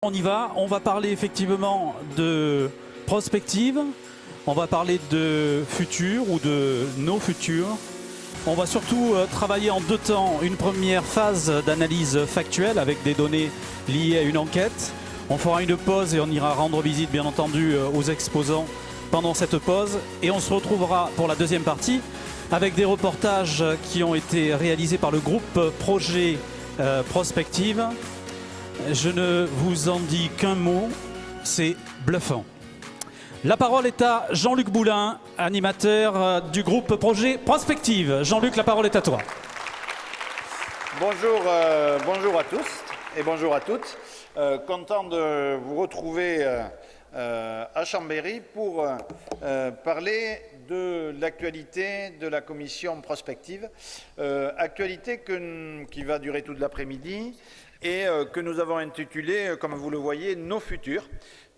On y va, on va parler effectivement de prospective, on va parler de futur ou de nos futurs. On va surtout travailler en deux temps. Une première phase d'analyse factuelle avec des données liées à une enquête. On fera une pause et on ira rendre visite bien entendu aux exposants pendant cette pause. Et on se retrouvera pour la deuxième partie avec des reportages qui ont été réalisés par le groupe Projet Prospective. Je ne vous en dis qu'un mot, c'est bluffant. La parole est à Jean-Luc Boulin, animateur du groupe Projet Prospective. Jean-Luc, la parole est à toi. Bonjour, bonjour à tous et bonjour à toutes. Content de vous retrouver à Chambéry pour parler de l'actualité de la commission prospective. Actualité qui va durer toute l'après-midi et que nous avons intitulé, comme vous le voyez, « Nos futurs »,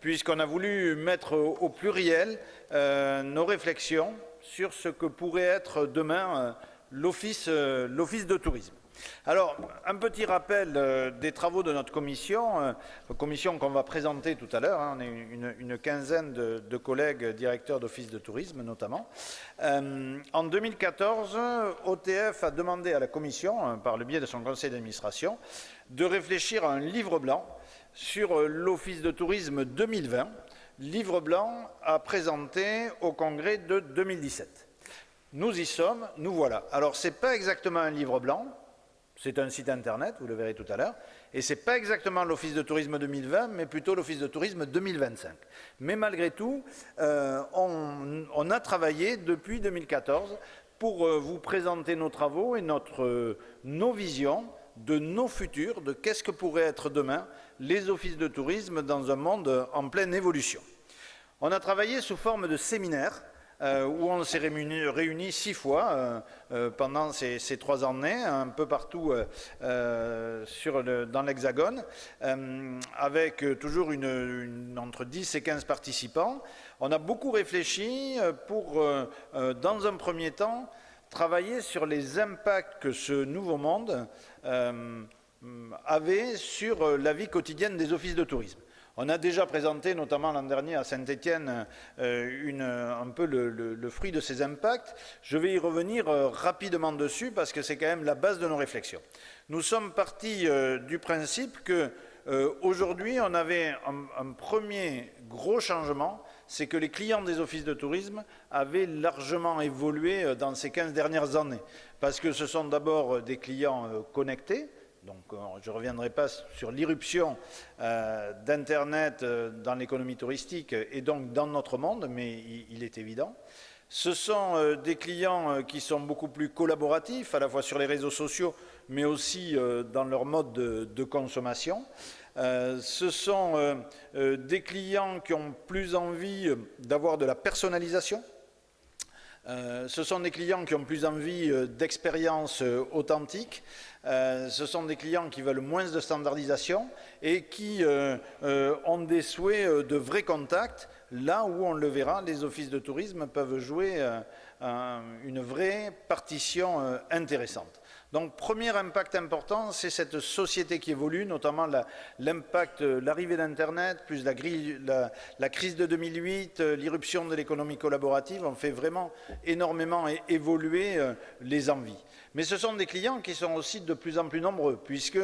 puisqu'on a voulu mettre au pluriel nos réflexions sur ce que pourrait être demain l'Office de tourisme. Alors, un petit rappel des travaux de notre commission qu'on va présenter tout à l'heure. On est une quinzaine de collègues directeurs d'office de tourisme notamment. En 2014, OTF a demandé à la commission, par le biais de son conseil d'administration, de réfléchir à un livre blanc sur l'office de tourisme 2020, livre blanc à présenter au congrès de 2017. Nous y sommes, nous voilà. Alors, ce n'est pas exactement un livre blanc. C'est un site internet, vous le verrez tout à l'heure, et ce n'est pas exactement l'Office de tourisme 2020, mais plutôt l'Office de tourisme 2025. Mais malgré tout, on a travaillé depuis 2014 pour vous présenter nos travaux et nos visions de nos futurs, de qu'est-ce que pourraient être demain les offices de tourisme dans un monde en pleine évolution. On a travaillé sous forme de séminaires, où on s'est réunis 6 fois pendant ces 3 années, un peu partout dans l'Hexagone, avec toujours entre 10 et 15 participants. On a beaucoup réfléchi pour, dans un premier temps, travailler sur les impacts que ce nouveau monde avait sur la vie quotidienne des offices de tourisme. On a déjà présenté, notamment l'an dernier à Saint-Étienne, un peu le fruit de ces impacts. Je vais y revenir rapidement dessus parce que c'est quand même la base de nos réflexions. Nous sommes partis du principe qu'aujourd'hui, on avait un premier gros changement, c'est que les clients des offices de tourisme avaient largement évolué dans ces 15 dernières années. Parce que ce sont d'abord des clients connectés. Donc, je ne reviendrai pas sur l'irruption d'Internet dans l'économie touristique et donc dans notre monde, mais il est évident. Ce sont des clients qui sont beaucoup plus collaboratifs, à la fois sur les réseaux sociaux, mais aussi dans leur mode de consommation. Ce sont des clients qui ont plus envie d'avoir de la personnalisation. Ce sont des clients qui ont plus envie d'expériences authentiques. Ce sont des clients qui veulent moins de standardisation et qui ont des souhaits de vrais contacts. Là où, on le verra, les offices de tourisme peuvent jouer une vraie partition intéressante. Donc, premier impact important, c'est cette société qui évolue, notamment l'impact, l'arrivée d'Internet, plus la crise de 2008, l'irruption de l'économie collaborative ont fait vraiment énormément évoluer les envies. Mais ce sont des clients qui sont aussi de plus en plus nombreux, puisque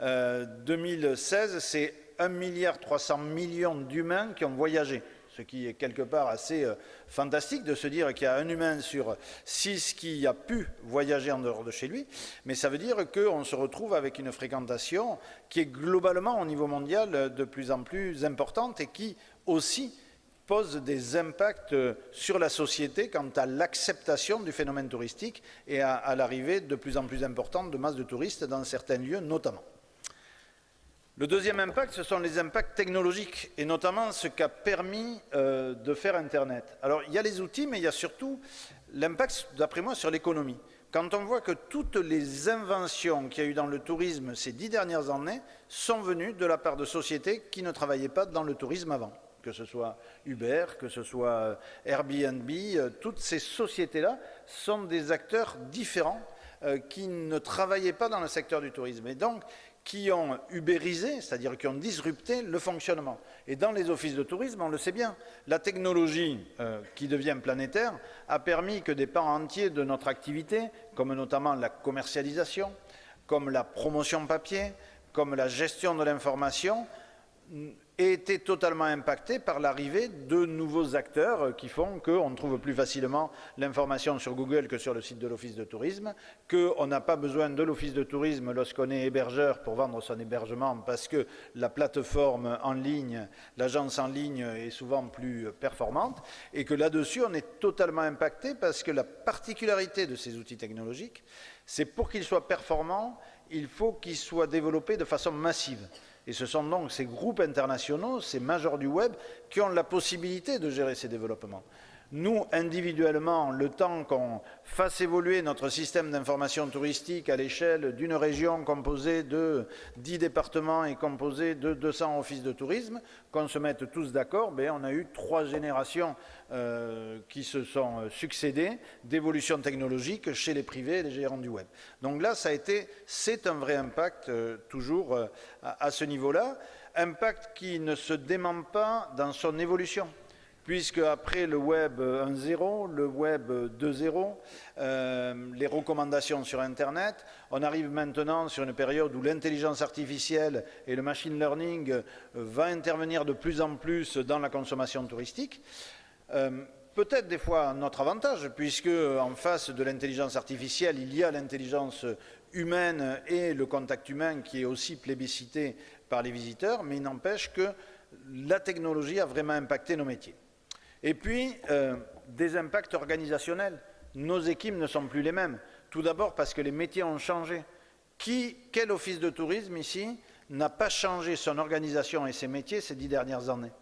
2016, c'est 1,3 milliard d'humains qui ont voyagé. Ce qui est quelque part assez fantastique de se dire qu'il y a un humain sur 6 qui a pu voyager en dehors de chez lui, mais ça veut dire qu'on se retrouve avec une fréquentation qui est globalement au niveau mondial de plus en plus importante et qui aussi pose des impacts sur la société quant à l'acceptation du phénomène touristique et à l'arrivée de plus en plus importante de masses de touristes dans certains lieux notamment. Le deuxième impact, ce sont les impacts technologiques, et notamment ce qu'a permis de faire Internet. Alors, il y a les outils, mais il y a surtout l'impact, d'après moi, sur l'économie. Quand on voit que toutes les inventions qu'il y a eu dans le tourisme ces 10 dernières années sont venues de la part de sociétés qui ne travaillaient pas dans le tourisme avant, que ce soit Uber, que ce soit Airbnb, toutes ces sociétés-là sont des acteurs différents qui ne travaillaient pas dans le secteur du tourisme. Et donc, qui ont ubérisé, c'est-à-dire qui ont disrupté le fonctionnement. Et dans les offices de tourisme, on le sait bien, la technologie qui devient planétaire a permis que des pans entiers de notre activité, comme notamment la commercialisation, comme la promotion papier, comme la gestion de l'information, aient été totalement impactés par l'arrivée de nouveaux acteurs qui font qu'on trouve plus facilement l'information sur Google que sur le site de l'Office de tourisme, qu'on n'a pas besoin de l'Office de tourisme lorsqu'on est hébergeur pour vendre son hébergement parce que la plateforme en ligne, l'agence en ligne est souvent plus performante et que là-dessus on est totalement impacté parce que la particularité de ces outils technologiques, c'est pour qu'ils soient performants, il faut qu'ils soient développés de façon massive. Et ce sont donc ces groupes internationaux, ces majors du web, qui ont la possibilité de gérer ces développements. Nous, individuellement, le temps qu'on fasse évoluer notre système d'information touristique à l'échelle d'une région composée de 10 départements et composée de 200 offices de tourisme, qu'on se mette tous d'accord, on a eu 3 générations qui se sont succédées d'évolution technologique chez les privés et les gérants du web. Donc là, c'est un vrai impact toujours à ce niveau-là, impact qui ne se dément pas dans son évolution. Puisque après le Web 1.0, le Web 2.0, les recommandations sur Internet, on arrive maintenant sur une période où l'intelligence artificielle et le machine learning va intervenir de plus en plus dans la consommation touristique. Peut-être des fois à notre avantage, puisque en face de l'intelligence artificielle, il y a l'intelligence humaine et le contact humain qui est aussi plébiscité par les visiteurs, mais il n'empêche que la technologie a vraiment impacté nos métiers. Et puis, des impacts organisationnels. Nos équipes ne sont plus les mêmes. Tout d'abord parce que les métiers ont changé. Quel office de tourisme ici n'a pas changé son organisation et ses métiers ces 10 dernières années?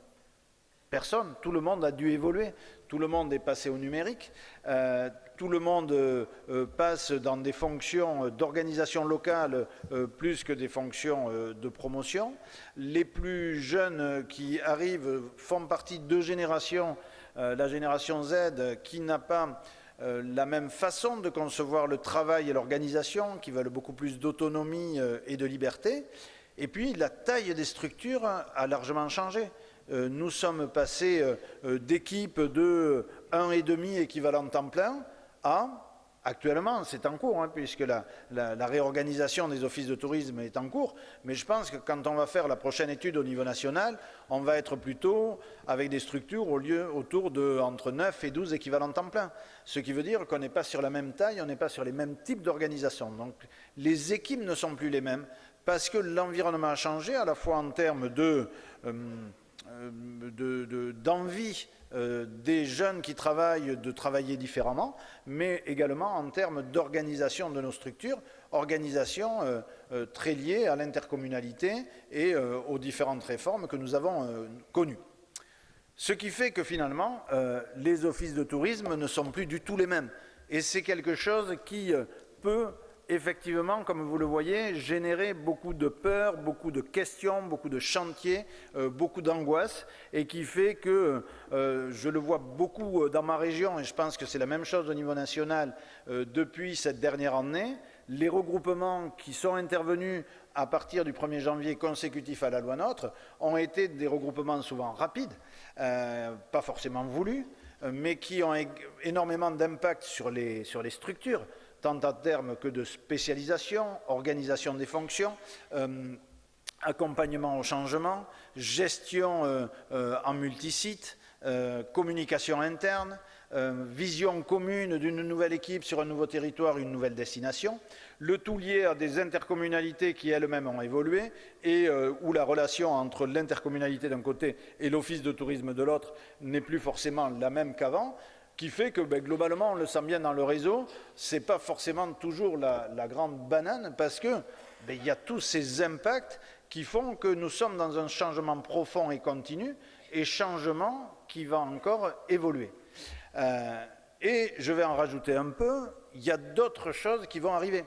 Personne. Tout le monde a dû évoluer. Tout le monde est passé au numérique. Tout le monde passe dans des fonctions d'organisation locale plus que des fonctions de promotion. Les plus jeunes qui arrivent font partie de 2 générations, la génération Z qui n'a pas la même façon de concevoir le travail et l'organisation, qui veulent beaucoup plus d'autonomie et de liberté. Et puis la taille des structures a largement changé. Nous sommes passés d'équipes de 1,5 équivalent temps plein à, actuellement, c'est en cours, puisque la réorganisation des offices de tourisme est en cours, mais je pense que quand on va faire la prochaine étude au niveau national, on va être plutôt avec des structures autour de entre 9 et 12 équivalents temps plein. Ce qui veut dire qu'on n'est pas sur la même taille, on n'est pas sur les mêmes types d'organisation. Donc les équipes ne sont plus les mêmes, parce que l'environnement a changé, à la fois en termes d'envie des jeunes qui travaillent de travailler différemment, mais également en termes d'organisation de nos structures, organisation très liée à l'intercommunalité et aux différentes réformes que nous avons connues. Ce qui fait que finalement, les offices de tourisme ne sont plus du tout les mêmes. Et c'est quelque chose qui peut effectivement, comme vous le voyez, générer beaucoup de peur, beaucoup de questions, beaucoup de chantiers, beaucoup d'angoisse, et qui fait que, je le vois beaucoup dans ma région, et je pense que c'est la même chose au niveau national depuis cette dernière année, les regroupements qui sont intervenus à partir du 1er janvier consécutif à la loi NOTRe ont été des regroupements souvent rapides, pas forcément voulus, mais qui ont énormément d'impact sur les structures, tant en termes que de spécialisation, organisation des fonctions, accompagnement au changement, gestion en multisite, communication interne, vision commune d'une nouvelle équipe sur un nouveau territoire, une nouvelle destination, le tout lié à des intercommunalités qui elles-mêmes ont évolué et où la relation entre l'intercommunalité d'un côté et l'office de tourisme de l'autre n'est plus forcément la même qu'avant, qui fait que globalement, on le sent bien dans le réseau, ce n'est pas forcément toujours la grande banane, parce que il y a tous ces impacts qui font que nous sommes dans un changement profond et continu, et changement qui va encore évoluer. Et je vais en rajouter un peu, il y a d'autres choses qui vont arriver.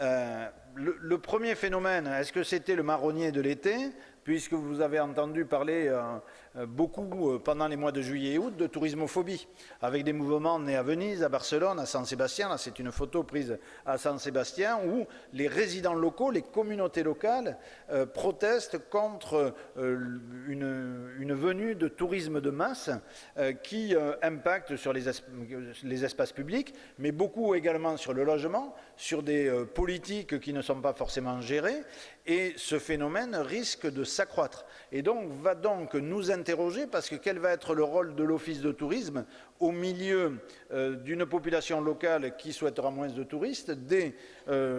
Le premier phénomène, est-ce que c'était le marronnier de l'été? puisque vous avez entendu parler beaucoup pendant les mois de juillet et août de tourismophobie, avec des mouvements nés à Venise, à Barcelone, à San Sébastien. Là, c'est une photo prise à San Sébastien où les résidents locaux, les communautés locales protestent contre une venue de tourisme de masse qui impacte sur les espaces publics, mais beaucoup également sur le logement, sur des politiques qui ne sont pas forcément gérées, et ce phénomène risque de s'accroître. Et donc, va donc nous interroger, parce que quel va être le rôle de l'Office de tourisme au milieu d'une population locale qui souhaitera moins de touristes, des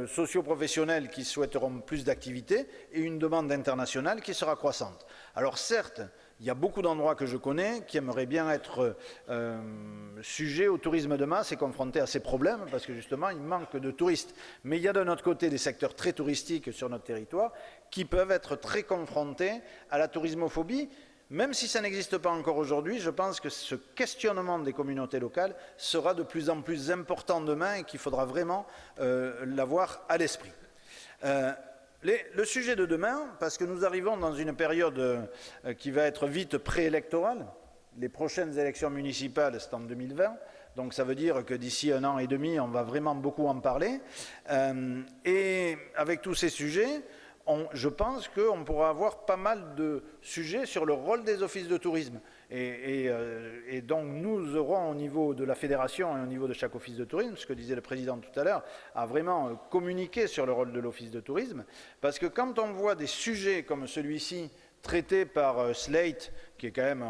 socioprofessionnels qui souhaiteront plus d'activités, et une demande internationale qui sera croissante. Alors certes, il y a beaucoup d'endroits que je connais qui aimeraient bien être sujets au tourisme de masse et confrontés à ces problèmes, parce que justement, il manque de touristes. Mais il y a de notre côté des secteurs très touristiques sur notre territoire qui peuvent être très confrontés à la tourismophobie. Même si ça n'existe pas encore aujourd'hui, je pense que ce questionnement des communautés locales sera de plus en plus important demain et qu'il faudra vraiment l'avoir à l'esprit. Le sujet de demain, parce que nous arrivons dans une période qui va être vite préélectorale, les prochaines élections municipales, c'est en 2020, donc ça veut dire que d'ici 1 an et demi, on va vraiment beaucoup en parler. Et avec tous ces sujets, je pense qu'on pourra avoir pas mal de sujets sur le rôle des offices de tourisme. Et donc nous aurons au niveau de la fédération et au niveau de chaque office de tourisme, ce que disait le président tout à l'heure, à vraiment communiquer sur le rôle de l'office de tourisme. Parce que quand on voit des sujets comme celui-ci traités par Slate, qui est quand même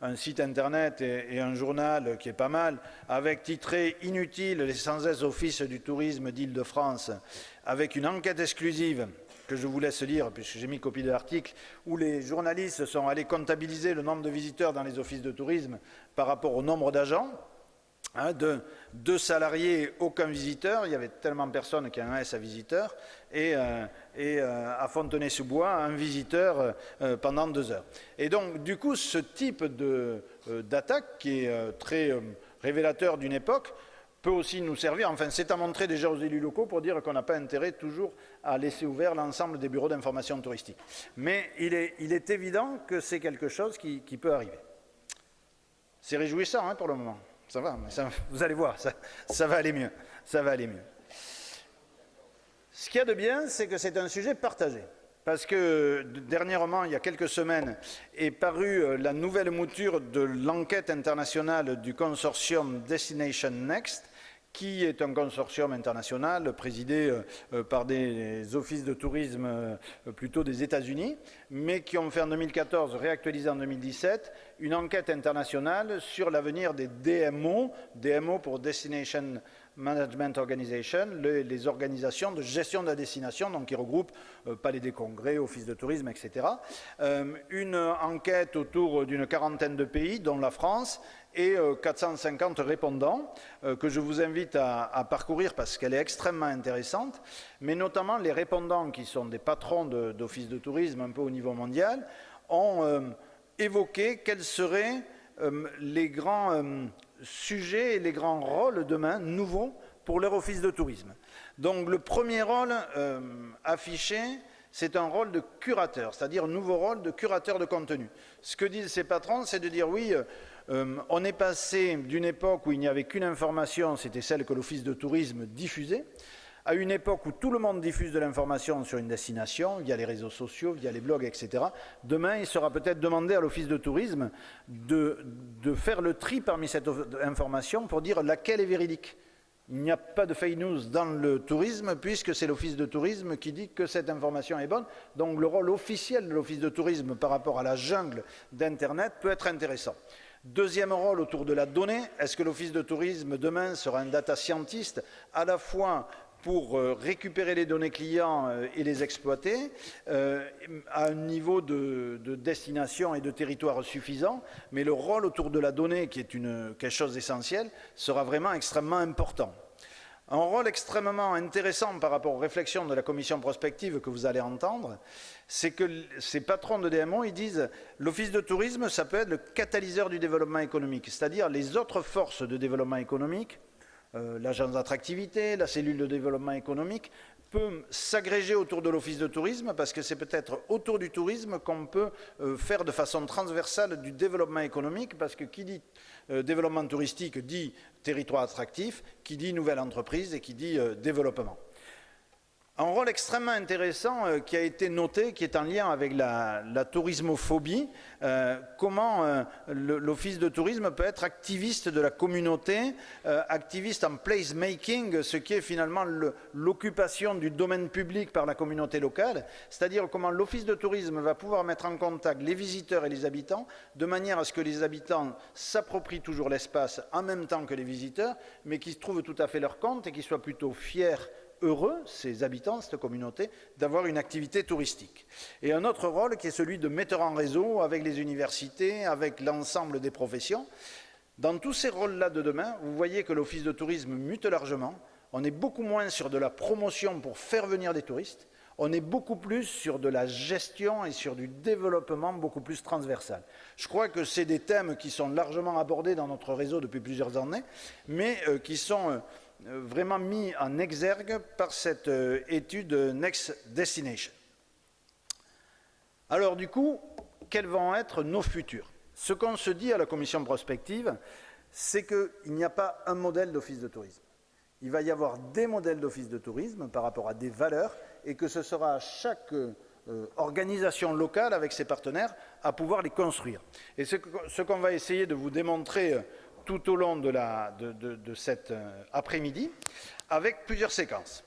un site internet et un journal qui est pas mal, avec titré « Inutile, les sans-aise offices du tourisme d'Île-de-France », avec une enquête exclusive que je vous laisse lire, puisque j'ai mis copie de l'article, où les journalistes sont allés comptabiliser le nombre de visiteurs dans les offices de tourisme par rapport au nombre d'agents. De 2 salariés, aucun visiteur. Il y avait tellement de personnes qu'il y a un S à visiteur. Et à Fontenay-sous-Bois, un visiteur pendant 2 heures. Et donc, du coup, ce type d'attaque, qui est très révélateur d'une époque, peut aussi nous servir, enfin c'est à montrer déjà aux élus locaux pour dire qu'on n'a pas intérêt toujours à laisser ouvert l'ensemble des bureaux d'information touristique. Mais il est évident que c'est quelque chose qui peut arriver. C'est réjouissant pour le moment, ça va, mais vous allez voir, ça va aller mieux, ça va aller mieux. Ce qu'il y a de bien, c'est que c'est un sujet partagé. Parce que dernièrement, il y a quelques semaines, est parue la nouvelle mouture de l'enquête internationale du consortium Destination Next, qui est un consortium international présidé par des offices de tourisme plutôt des États-Unis, mais qui ont fait en 2014, réactualisé en 2017, une enquête internationale sur l'avenir des DMO, DMO pour Destination Management Organization, les organisations de gestion de la destination, donc qui regroupent palais des congrès, offices de tourisme, etc. Une enquête autour d'une 40aine de pays, dont la France, et 450 répondants que je vous invite à parcourir parce qu'elle est extrêmement intéressante, mais notamment les répondants qui sont des patrons d'offices de tourisme un peu au niveau mondial ont évoqué quels seraient les grands sujets et les grands rôles demain nouveaux pour leur office de tourisme. Donc le premier rôle affiché, c'est un rôle de curateur, c'est-à-dire un nouveau rôle de curateur de contenu. Ce que disent ces patrons, c'est de dire oui, on est passé d'une époque où il n'y avait qu'une information, c'était celle que l'office de tourisme diffusait, à une époque où tout le monde diffuse de l'information sur une destination, via les réseaux sociaux, via les blogs, etc. Demain, il sera peut-être demandé à l'office de tourisme de faire le tri parmi cette information pour dire laquelle est véridique. Il n'y a pas de fake news dans le tourisme puisque c'est l'office de tourisme qui dit que cette information est bonne. Donc le rôle officiel de l'office de tourisme par rapport à la jungle d'Internet peut être intéressant. Deuxième rôle autour de la donnée, est-ce que l'office de tourisme demain sera un data scientist à la fois pour récupérer les données clients et les exploiter à un niveau de destination et de territoire suffisant, mais le rôle autour de la donnée, qui est quelque chose d'essentiel, sera vraiment extrêmement important. Un rôle extrêmement intéressant par rapport aux réflexions de la commission prospective que vous allez entendre, c'est que ces patrons de DMO, ils disent l'office de tourisme, ça peut être le catalyseur du développement économique, c'est-à-dire les autres forces de développement économique, l'agence d'attractivité, la cellule de développement économique, peut s'agréger autour de l'office de tourisme parce que c'est peut-être autour du tourisme qu'on peut faire de façon transversale du développement économique parce que qui dit développement touristique dit territoire attractif, qui dit nouvelle entreprise et qui dit développement. Un rôle extrêmement intéressant qui a été noté, qui est en lien avec la tourismophobie, comment l'office de tourisme peut être activiste de la communauté, activiste en placemaking, ce qui est finalement l'occupation du domaine public par la communauté locale, c'est-à-dire comment l'office de tourisme va pouvoir mettre en contact les visiteurs et les habitants, de manière à ce que les habitants s'approprient toujours l'espace en même temps que les visiteurs, mais qu'ils trouvent tout à fait leur compte et qu'ils soient plutôt fiers, heureux, ces habitants, cette communauté, d'avoir une activité touristique. Et un autre rôle qui est celui de metteur en réseau avec les universités, avec l'ensemble des professions. Dans tous ces rôles-là de demain, vous voyez que l'office de tourisme mute largement. On est beaucoup moins sur de la promotion pour faire venir des touristes. On est beaucoup plus sur de la gestion et sur du développement beaucoup plus transversal. Je crois que c'est des thèmes qui sont largement abordés dans notre réseau depuis plusieurs années, mais qui sont vraiment mis en exergue par cette étude Next Destination. Alors du coup, quels vont être nos futurs? Ce qu'on se dit à la commission prospective, c'est qu'il n'y a pas un modèle d'office de tourisme. Il va y avoir des modèles d'office de tourisme par rapport à des valeurs et que ce sera à chaque organisation locale avec ses partenaires à pouvoir les construire. Et ce qu'on va essayer de vous démontrer tout au long de cet après-midi, avec plusieurs séquences.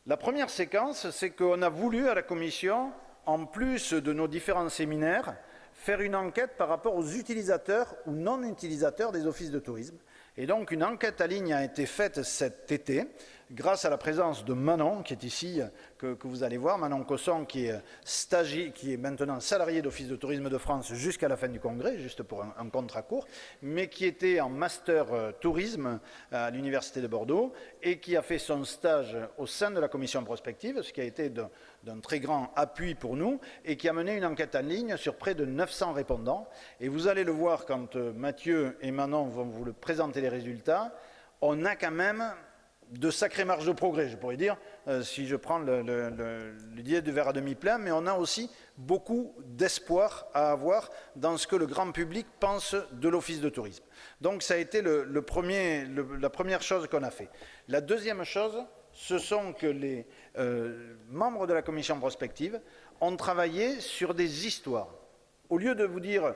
La première séquence, c'est qu'on a voulu à la commission, en plus de nos différents séminaires, faire une enquête par rapport aux utilisateurs ou non-utilisateurs des offices de tourisme. Et donc une enquête à ligne a été faite cet été, grâce à la présence de Manon, qui est ici, que vous allez voir, Manon Cosson, qui est maintenant salarié d'Office de tourisme de France jusqu'à la fin du congrès, juste pour un contrat court, mais qui était en master tourisme à l'Université de Bordeaux et qui a fait son stage au sein de la commission prospective, ce qui a été d'un très grand appui pour nous et qui a mené une enquête en ligne sur près de 900 répondants. Et vous allez le voir quand Mathieu et Manon vont vous le présenter les résultats, on a quand même de sacrées marges de progrès, je pourrais dire, si je prends l'idée du verre à demi plein, mais on a aussi beaucoup d'espoir à avoir dans ce que le grand public pense de l'office de tourisme. Donc ça a été la première chose qu'on a fait. La deuxième chose, ce sont que les membres de la commission prospective ont travaillé sur des histoires. Au lieu de vous dire,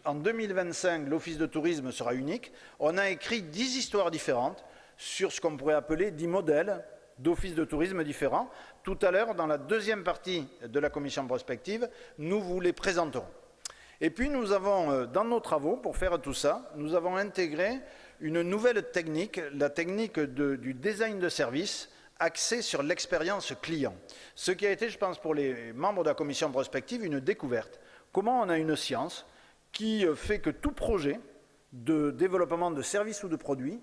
en 2025, l'office de tourisme sera unique, on a écrit 10 histoires différentes sur ce qu'on pourrait appeler 10 modèles d'offices de tourisme différents. Tout à l'heure, dans la deuxième partie de la commission prospective, nous vous les présenterons. Et puis nous avons, dans nos travaux, pour faire tout ça, nous avons intégré une nouvelle technique, la technique du design de service, axée sur l'expérience client. Ce qui a été, je pense, pour les membres de la commission prospective, une découverte. Comment on a une science qui fait que tout projet de développement de services ou de produits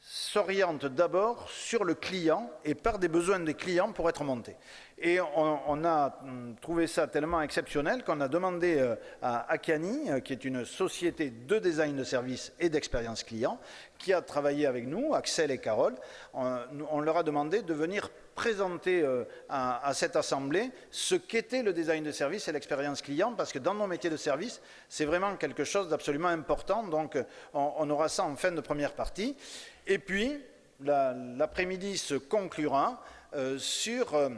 s'oriente d'abord sur le client et par des besoins des clients pour être monté. Et on a trouvé ça tellement exceptionnel qu'on a demandé à Akani, qui est une société de design de services et d'expérience client, qui a travaillé avec nous, Axel et Carole, on leur a demandé de venir présenter à cette assemblée ce qu'était le design de service et l'expérience client, parce que dans nos métiers de service, c'est vraiment quelque chose d'absolument important. Donc on aura ça en fin de première partie. Et puis, l'après-midi se conclura sur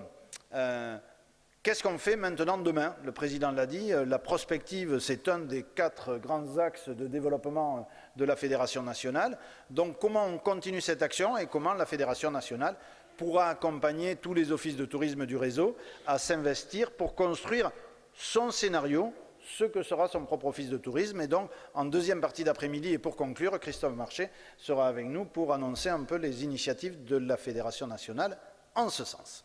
qu'est-ce qu'on fait maintenant demain. Le président l'a dit, la prospective, c'est un des 4 grands axes de développement de la Fédération nationale. Donc comment on continue cette action et comment la Fédération nationale pourra accompagner tous les offices de tourisme du réseau à s'investir pour construire son scénario, ce que sera son propre office de tourisme. Et donc, en deuxième partie d'après-midi, et pour conclure, Christophe Marché sera avec nous pour annoncer un peu les initiatives de la Fédération nationale en ce sens.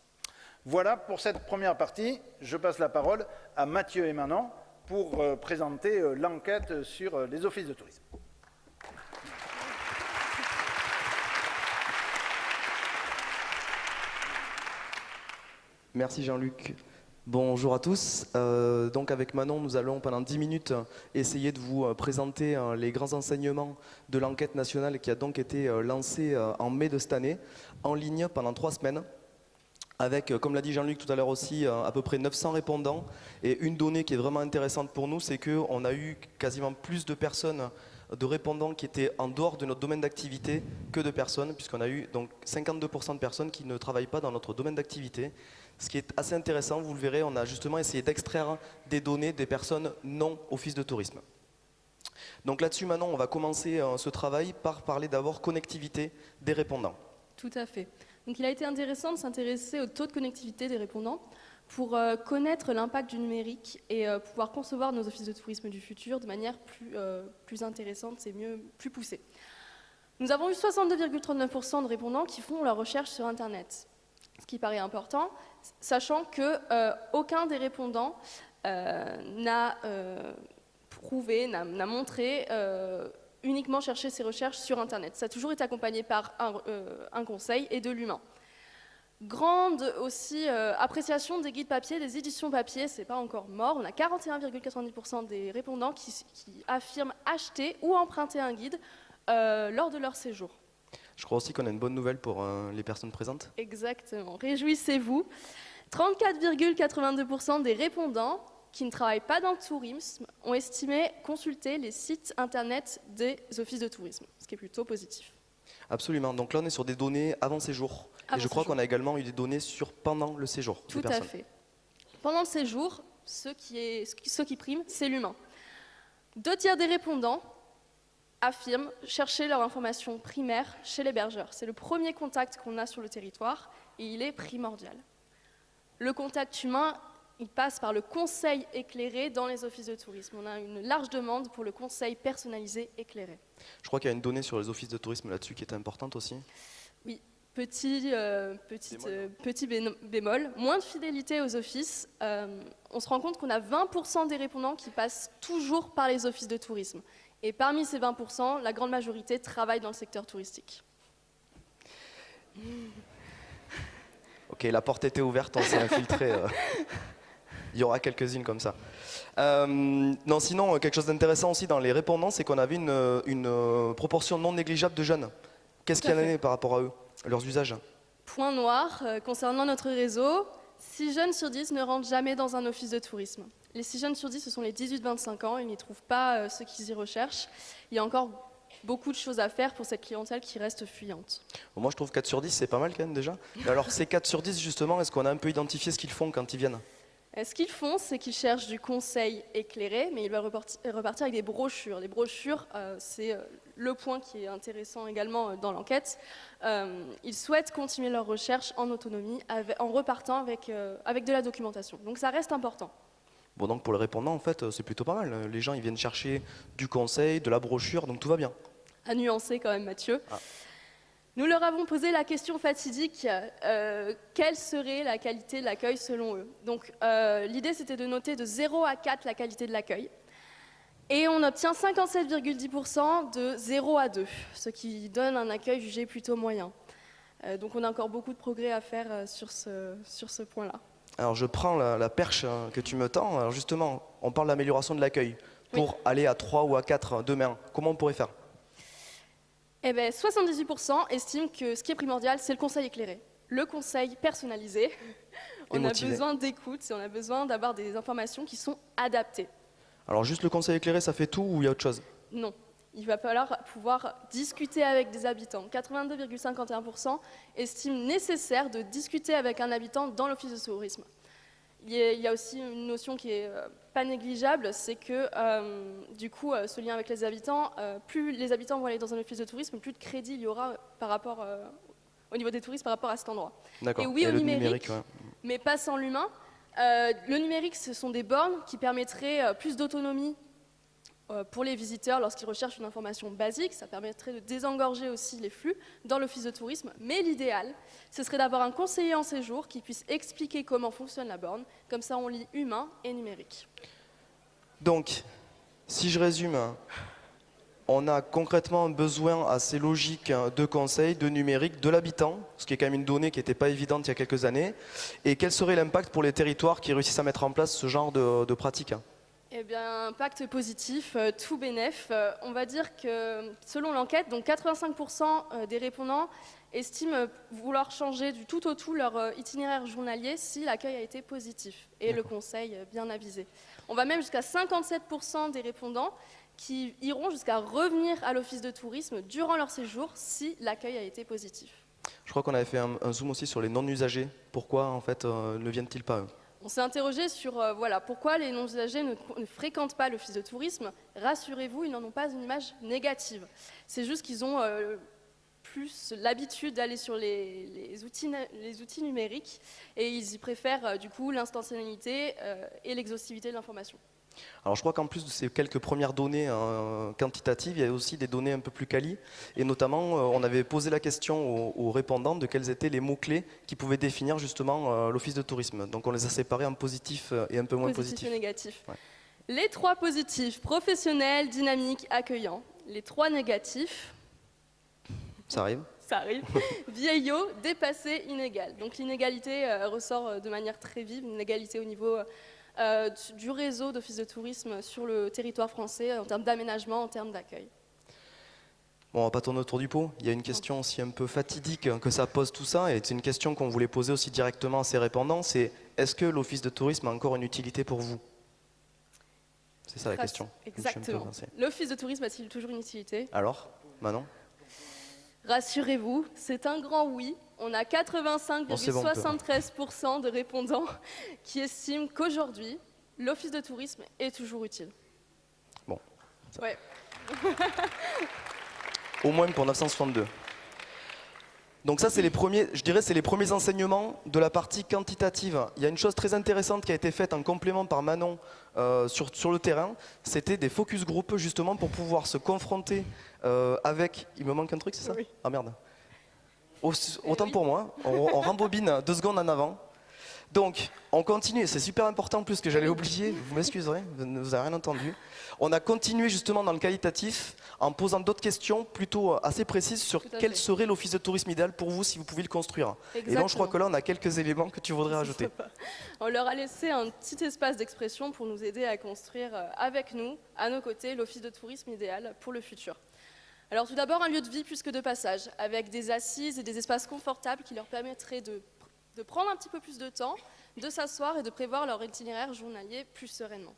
Voilà pour cette première partie. Je passe la parole à Mathieu et Manon pour présenter l'enquête sur les offices de tourisme. Merci Jean-Luc. Bonjour à tous. Donc avec Manon, nous allons pendant 10 minutes essayer de vous présenter les grands enseignements de l'enquête nationale qui a donc été lancée en mai de cette année, en ligne pendant 3 semaines. avec, comme l'a dit Jean-Luc tout à l'heure aussi, à peu près 900 répondants. Et une donnée qui est vraiment intéressante pour nous, c'est qu'on a eu quasiment plus de personnes, de répondants qui étaient en dehors de notre domaine d'activité que de personnes, puisqu'on a eu donc 52% de personnes qui ne travaillent pas dans notre domaine d'activité. Ce qui est assez intéressant, vous le verrez, on a justement essayé d'extraire des données des personnes non office de tourisme. Donc là-dessus, maintenant, on va commencer ce travail par parler d'abord connectivité des répondants. Tout à fait. Donc il a été intéressant de s'intéresser au taux de connectivité des répondants pour connaître l'impact du numérique et pouvoir concevoir nos offices de tourisme du futur de manière plus intéressante et plus poussée. Nous avons eu 62,39% de répondants qui font leur recherche sur Internet, ce qui paraît important, sachant qu'aucun des répondants n'a montré uniquement chercher ses recherches sur Internet. Ça a toujours été accompagné par un conseil et de l'humain. Grande aussi appréciation des guides papier, des éditions papier, c'est pas encore mort. On a 41,90% des répondants qui affirment acheter ou emprunter un guide lors de leur séjour. Je crois aussi qu'on a une bonne nouvelle pour les personnes présentes. Exactement, réjouissez-vous. 34,82% des répondants qui ne travaillent pas dans le tourisme ont estimé consulter les sites internet des offices de tourisme, ce qui est plutôt positif. Absolument, donc là on est sur des données avant séjour. Et je crois qu'on a également eu des données sur pendant le séjour. Tout à fait. Pendant le séjour, ce qui prime, c'est l'humain. 2 tiers des répondants affirment chercher leur information primaire chez l'hébergeur. C'est le premier contact qu'on a sur le territoire et il est primordial. Le contact humain, il passe par le conseil éclairé dans les offices de tourisme. On a une large demande pour le conseil personnalisé éclairé. Je crois qu'il y a une donnée sur les offices de tourisme là-dessus qui est importante aussi. Oui, petit bémol, moins de fidélité aux offices. On se rend compte qu'on a 20% des répondants qui passent toujours par les offices de tourisme. Et parmi ces 20%, la grande majorité travaille dans le secteur touristique. Ok, la porte était ouverte, on s'est infiltré. Il y aura quelques-unes comme ça. Non, sinon, quelque chose d'intéressant aussi dans les répondants, c'est qu'on avait une proportion non négligeable de jeunes. Qu'est-ce qu'il y en a par rapport à eux, à leurs usages? Point noir, concernant notre réseau, 6 jeunes sur 10 ne rentrent jamais dans un office de tourisme. Les 6 jeunes sur 10, ce sont les 18-25 ans, ils n'y trouvent pas ce qu'ils y recherchent. Il y a encore beaucoup de choses à faire pour cette clientèle qui reste fuyante. Bon, moi je trouve 4 sur 10 c'est pas mal quand même déjà. Et alors ces 4 sur 10 justement, est-ce qu'on a un peu identifié ce qu'ils font quand ils viennent? Ce qu'ils font, c'est qu'ils cherchent du conseil éclairé, mais ils vont repartir avec des brochures. Les brochures, c'est le point qui est intéressant également dans l'enquête. Ils souhaitent continuer leur recherche en autonomie en repartant avec de la documentation. Donc ça reste important. Bon, donc pour les répondants, en fait, c'est plutôt pas mal. Les gens, ils viennent chercher du conseil, de la brochure, donc tout va bien. À nuancer quand même, Mathieu. Ah. Nous leur avons posé la question fatidique, quelle serait la qualité de l'accueil selon eux? Donc l'idée, c'était de noter de 0 à 4 la qualité de l'accueil. Et on obtient 57,10% de 0 à 2, ce qui donne un accueil jugé plutôt moyen. Donc on a encore beaucoup de progrès à faire sur ce point-là. Alors je prends la perche que tu me tends. Alors justement, on parle d'amélioration de l'accueil. Pour aller à 3 ou à 4 demain, comment on pourrait faire? Eh bien, 78% estiment que ce qui est primordial, c'est le conseil éclairé. Le conseil personnalisé. On a besoin d'écoute et on a besoin d'avoir des informations qui sont adaptées. Alors juste le conseil éclairé, ça fait tout ou il y a autre chose? Non. Il va falloir pouvoir discuter avec des habitants. 82,51% estiment nécessaire de discuter avec un habitant dans l'office de tourisme. Il y a aussi une notion qui est pas négligeable, c'est que du coup, ce lien avec les habitants, plus les habitants vont aller dans un office de tourisme, plus de crédit il y aura par rapport, au niveau des touristes par rapport à cet endroit. D'accord. Et oui, au numérique, mais pas sans l'humain. Le numérique, ce sont des bornes qui permettraient plus d'autonomie pour les visiteurs lorsqu'ils recherchent une information basique. Ça permettrait de désengorger aussi les flux dans l'office de tourisme. Mais l'idéal, ce serait d'avoir un conseiller en séjour qui puisse expliquer comment fonctionne la borne. Comme ça, on lie humain et numérique. Donc, si je résume, on a concrètement besoin assez logique de conseils, de numérique, de l'habitant, ce qui est quand même une donnée qui n'était pas évidente il y a quelques années. Et quel serait l'impact pour les territoires qui réussissent à mettre en place ce genre de pratiques? Eh bien, impact positif, tout bénef. On va dire que selon l'enquête, donc 85% des répondants estiment vouloir changer du tout au tout leur itinéraire journalier si l'accueil a été positif et le conseil bien avisé. On va même jusqu'à 57% des répondants qui iront jusqu'à revenir à l'office de tourisme durant leur séjour si l'accueil a été positif. Je crois qu'on avait fait un zoom aussi sur les non-usagers. Pourquoi en fait ne viennent-ils pas eux? On s'est interrogé sur pourquoi les non-usagers ne fréquentent pas l'office de tourisme. Rassurez-vous, ils n'en ont pas une image négative. C'est juste qu'ils ont plus l'habitude d'aller sur les outils numériques et ils y préfèrent du coup l'instantanéité et l'exhaustivité de l'information. Alors je crois qu'en plus de ces quelques premières données quantitatives, il y a aussi des données un peu plus quali. Et notamment, on avait posé la question aux répondants de quels étaient les mots-clés qui pouvaient définir justement l'office de tourisme. Donc on les a séparés en positif et un peu moins positif. Positif et négatif. Ouais. Les 3 positifs, professionnels, dynamiques, accueillants. Les 3 négatifs, Ça arrive? ça arrive, vieillot, dépassé, inégal. Donc l'inégalité ressort de manière très vive, une inégalité au niveau du réseau d'offices de tourisme sur le territoire français en termes d'aménagement, en termes d'accueil. Bon, on va pas tourner autour du pot. Il y a une question aussi un peu fatidique que ça pose tout ça, et c'est une question qu'on voulait poser aussi directement à ces répondants, c'est est-ce que l'office de tourisme a encore une utilité pour vous? C'est ça la question. Exactement. L'office de tourisme a-t-il toujours une utilité? Alors, Manon? Rassurez-vous, c'est un grand oui. On a 85,73% de répondants qui estiment qu'aujourd'hui, l'office de tourisme est toujours utile. Bon. Ouais. Au moins pour 962. Donc ça, c'est les premiers, je dirais, c'est les premiers enseignements de la partie quantitative. Il y a une chose très intéressante qui a été faite en complément par Manon sur le terrain. C'était des focus group justement pour pouvoir se confronter avec... Il me manque un truc, c'est ça? Oui. Ah merde. Autant oui. pour moi. On rembobine 2 secondes en avant. Donc, on continue, c'est super important en plus que j'allais oublier, vous m'excuserez, vous n'avez rien entendu. On a continué justement dans le qualitatif en posant d'autres questions plutôt assez précises sur quel serait l'office de tourisme idéal pour vous si vous pouviez le construire. Exactement. Et donc je crois que là on a quelques éléments que tu voudrais rajouter. On leur a laissé un petit espace d'expression pour nous aider à construire avec nous, à nos côtés, l'office de tourisme idéal pour le futur. Alors tout d'abord, un lieu de vie plus que de passage, avec des assises et des espaces confortables qui leur permettraient de prendre un petit peu plus de temps, de s'asseoir et de prévoir leur itinéraire journalier plus sereinement.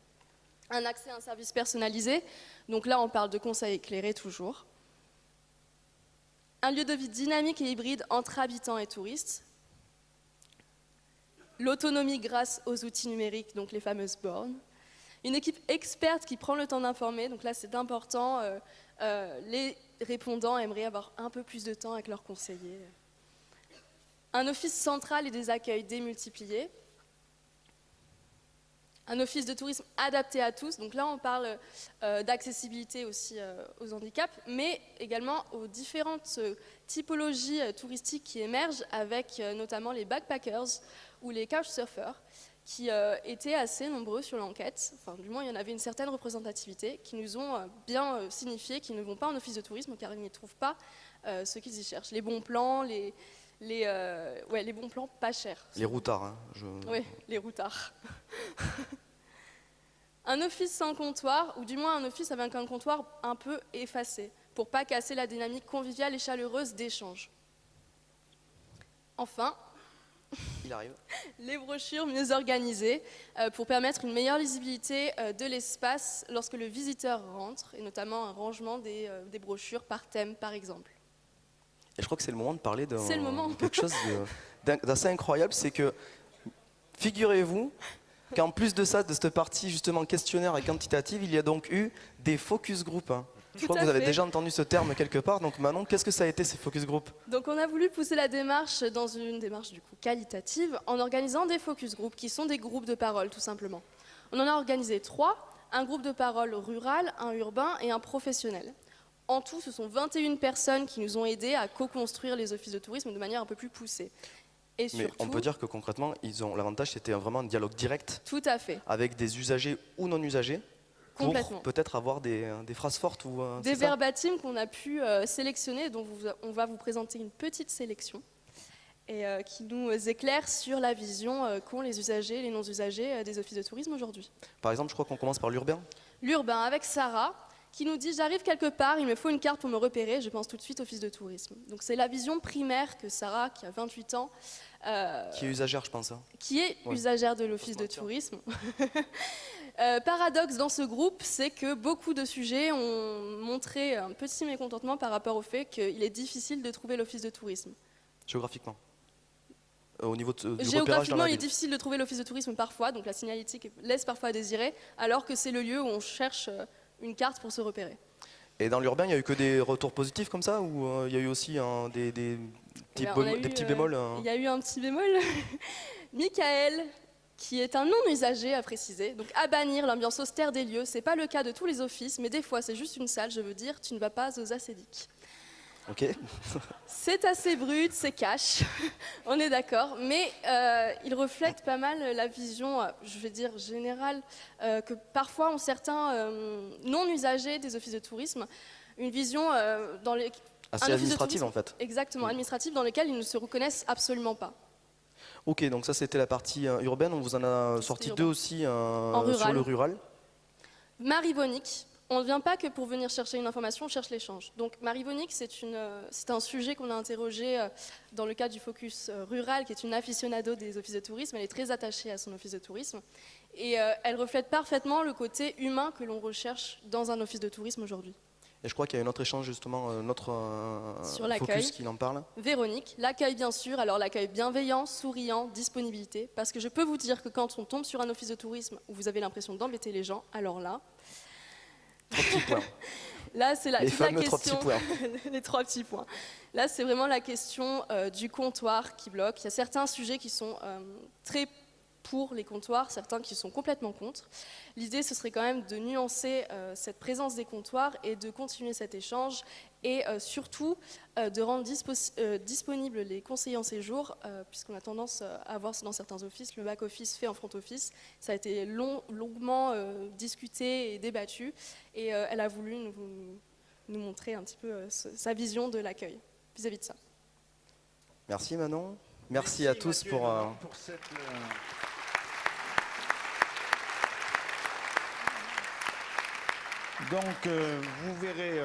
Un accès à un service personnalisé, donc là on parle de conseils éclairés toujours. Un lieu de vie dynamique et hybride entre habitants et touristes. L'autonomie grâce aux outils numériques, donc les fameuses bornes. Une équipe experte qui prend le temps d'informer, donc là c'est important, les répondants aimeraient avoir un peu plus de temps avec leurs conseillers. Un office central et des accueils démultipliés. Un office de tourisme adapté à tous. Donc là, on parle d'accessibilité aussi aux handicaps, mais également aux différentes typologies touristiques qui émergent, avec notamment les backpackers ou les couchsurfers, qui étaient assez nombreux sur l'enquête. Enfin, du moins, il y en avait une certaine représentativité, qui nous ont bien signifié qu'ils ne vont pas en office de tourisme car ils n'y trouvent pas ce qu'ils y cherchent. Les bons plans, les bons plans pas chers. Les routards. Hein, Oui, les routards. Un office sans comptoir, ou du moins un office avec un comptoir un peu effacé, pour pas casser la dynamique conviviale et chaleureuse d'échange. Enfin, il arrive. Les brochures mieux organisées pour permettre une meilleure lisibilité de l'espace lorsque le visiteur rentre, et notamment un rangement des brochures par thème, par exemple. Et je crois que c'est le moment de parler de quelque chose d'assez incroyable, c'est que, figurez-vous, qu'en plus de ça, de cette partie justement questionnaire et quantitative, il y a donc eu des focus group. Hein. Je crois que vous avez déjà entendu ce terme quelque part, donc Manon, qu'est-ce que ça a été ces focus group? Donc on a voulu pousser la démarche dans une démarche du coup qualitative en organisant des focus group qui sont des groupes de parole tout simplement. On en a organisé 3, un groupe de parole rural, un urbain et un professionnel. En tout, ce sont 21 personnes qui nous ont aidés à co-construire les offices de tourisme de manière un peu plus poussée. Et surtout, mais on peut dire que concrètement, l'avantage c'était vraiment un dialogue direct tout à fait. Avec des usagers ou non usagers pour peut-être avoir des phrases fortes ou des verbatims qu'on a pu sélectionner, dont on va vous présenter une petite sélection et qui nous éclaire sur la vision qu'ont les usagers et les non-usagers des offices de tourisme aujourd'hui. Par exemple, je crois qu'on commence par l'urbain. L'urbain avec Sarah, qui nous dit « J'arrive quelque part, il me faut une carte pour me repérer, je pense tout de suite office de tourisme ». Donc c'est la vision primaire que Sarah, qui a 28 ans, Qui est usagère, je pense. Hein. qui est Ouais. usagère de l'office de tourisme. Paradoxe dans ce groupe, c'est que beaucoup de sujets ont montré un petit mécontentement par rapport au fait qu'il est difficile de trouver l'office de tourisme. Géographiquement. Au niveau du repérage dans Géographiquement, la il est ville. difficile de trouver l'office de tourisme parfois, donc la signalétique laisse parfois à désirer, alors que c'est le lieu où on cherche une carte pour se repérer. Et dans l'urbain, il y a eu que des retours positifs comme ça, ou il y a eu aussi des petits, Ben, on a des eu, petits bémols Il y a eu un petit bémol. Michael, qui est un non-usager à préciser, donc à bannir l'ambiance austère des lieux. C'est pas le cas de tous les offices, mais des fois c'est juste une salle, je veux dire, tu ne vas pas aux acédiques. Ok. C'est assez brut, c'est cash, on est d'accord, mais il reflète pas mal la vision, je vais dire générale, que parfois ont certains non-usagers des offices de tourisme, une vision dans les... Assez un office de administrative tourisme, en fait. Exactement, administrative, dans lesquelles ils ne se reconnaissent absolument pas. Ok, donc ça c'était la partie urbaine, on vous en a sorti urbain. deux aussi sur rural. le rural. Marivonique, on ne vient pas que pour venir chercher une information, on cherche l'échange. Donc Marivonique, c'est un sujet qu'on a interrogé dans le cadre du Focus Rural, qui est une aficionado des offices de tourisme. Elle est très attachée à son office de tourisme. Et elle reflète parfaitement le côté humain que l'on recherche dans un office de tourisme aujourd'hui. Et je crois qu'il y a un autre échange justement, notre Sur l'accueil. focus qui en parle. Véronique, l'accueil bien sûr, alors l'accueil bienveillant, souriant, disponibilité, parce que je peux vous dire que quand on tombe sur un office de tourisme où vous avez l'impression d'embêter les gens, alors là... Trois petits points. Là, c'est Les toute la fameux question, 3 petits points. les 3 petits points. Là, c'est vraiment la question du comptoir qui bloque. Il y a certains sujets qui sont très pour les comptoirs, certains qui sont complètement contre. L'idée, ce serait quand même de nuancer cette présence des comptoirs et de continuer cet échange et surtout de rendre disponibles les conseillers en séjour, puisqu'on a tendance à avoir dans certains offices le back-office fait en front-office. Ça a été longuement discuté et débattu et elle a voulu nous montrer un petit peu sa vision de l'accueil vis-à-vis de ça. Merci Manon. Merci à tous Mathieu, pour cette... Donc, vous verrez,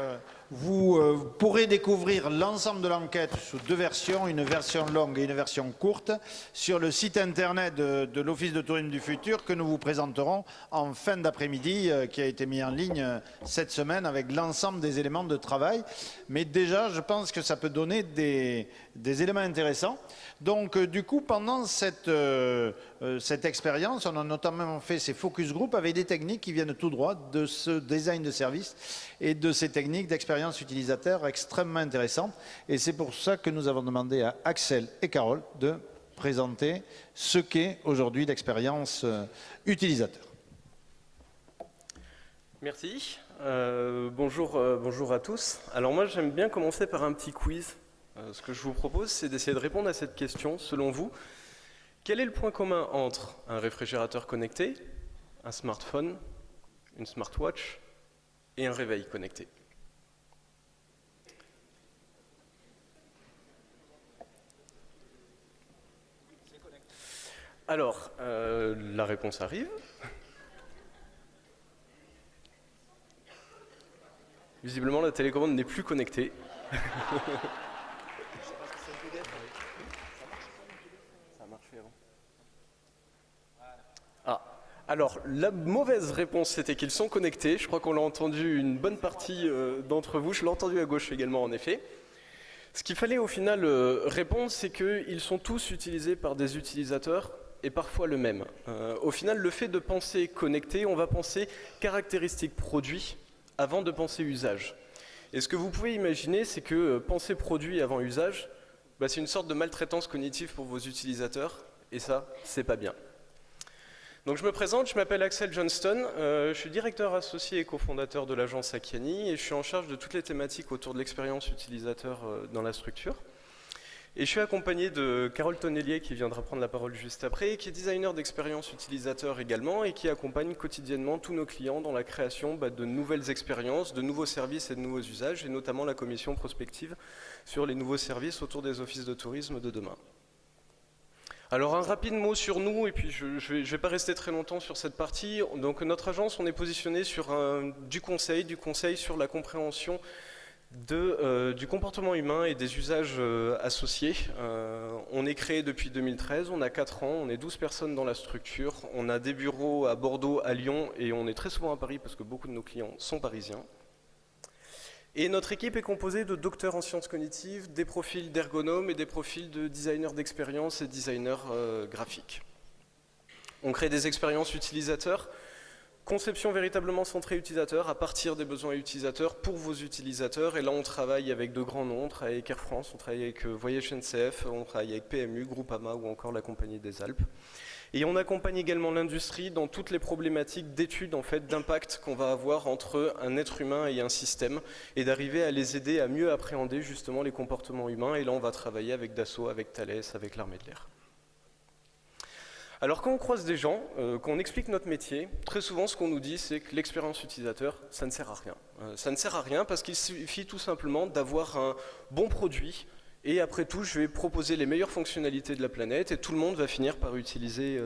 vous pourrez découvrir l'ensemble de l'enquête sous 2 versions, une version longue et une version courte, sur le site internet de l'Office de tourisme du futur que nous vous présenterons en fin d'après-midi, qui a été mis en ligne cette semaine avec l'ensemble des éléments de travail. Mais déjà, je pense que ça peut donner des éléments intéressants. Donc, du coup, pendant cette expérience, on a notamment fait ces focus group avec des techniques qui viennent tout droit de ce design de service et de ces techniques d'expérience utilisateur extrêmement intéressantes. Et c'est pour ça que nous avons demandé à Axel et Carole de présenter ce qu'est aujourd'hui l'expérience utilisateur. Merci. Bonjour à tous. Alors moi, j'aime bien commencer par un petit quiz. Ce que je vous propose, c'est d'essayer de répondre à cette question. Selon vous, quel est le point commun entre un réfrigérateur connecté, un smartphone, une smartwatch et un réveil connecté? Alors, la réponse arrive. Visiblement, la télécommande n'est plus connectée. Ah, alors la mauvaise réponse c'était qu'ils sont connectés. Je crois qu'on l'a entendu une bonne partie d'entre vous. Je l'ai entendu à gauche également en effet. Ce qu'il fallait au final répondre, c'est qu'ils sont tous utilisés par des utilisateurs et parfois le même. Au final, le fait de penser connecté, on va penser caractéristiques produits avant de penser usage. Et ce que vous pouvez imaginer, c'est que penser produit avant usage, c'est une sorte de maltraitance cognitive pour vos utilisateurs, et ça, c'est pas bien. Donc je me présente, je m'appelle Axel Johnston, je suis directeur associé et cofondateur de l'agence Acchiani, et je suis en charge de toutes les thématiques autour de l'expérience utilisateur dans la structure. Et je suis accompagné de Carole Tonnelier, qui viendra prendre la parole juste après, qui est designer d'expérience utilisateur également, et qui accompagne quotidiennement tous nos clients dans la création de nouvelles expériences, de nouveaux services et de nouveaux usages, et notamment la commission prospective sur les nouveaux services autour des offices de tourisme de demain. Alors un rapide mot sur nous, et puis je ne vais pas rester très longtemps sur cette partie. Donc notre agence, on est positionné sur du conseil sur la compréhension du comportement humain et des usages associés. On est créé depuis 2013, on a 4 ans, on est 12 personnes dans la structure, on a des bureaux à Bordeaux, à Lyon, et on est très souvent à Paris parce que beaucoup de nos clients sont parisiens. Et notre équipe est composée de docteurs en sciences cognitives, des profils d'ergonomes et des profils de designers d'expérience et designers graphiques. On crée des expériences utilisateurs, conception véritablement centrée utilisateur à partir des besoins utilisateurs pour vos utilisateurs. Et là, on travaille avec de grands noms, on travaille avec Air France, on travaille avec Voyage SNCF, on travaille avec PMU, Groupama ou encore la Compagnie des Alpes. Et on accompagne également l'industrie dans toutes les problématiques d'études, en fait, d'impact qu'on va avoir entre un être humain et un système, et d'arriver à les aider à mieux appréhender justement les comportements humains. Et là, on va travailler avec Dassault, avec Thales, avec l'armée de l'air. Alors quand on croise des gens, quand on explique notre métier, très souvent ce qu'on nous dit, c'est que l'expérience utilisateur, ça ne sert à rien. Ça ne sert à rien parce qu'il suffit tout simplement d'avoir un bon produit. Et après tout, je vais proposer les meilleures fonctionnalités de la planète et tout le monde va finir par utiliser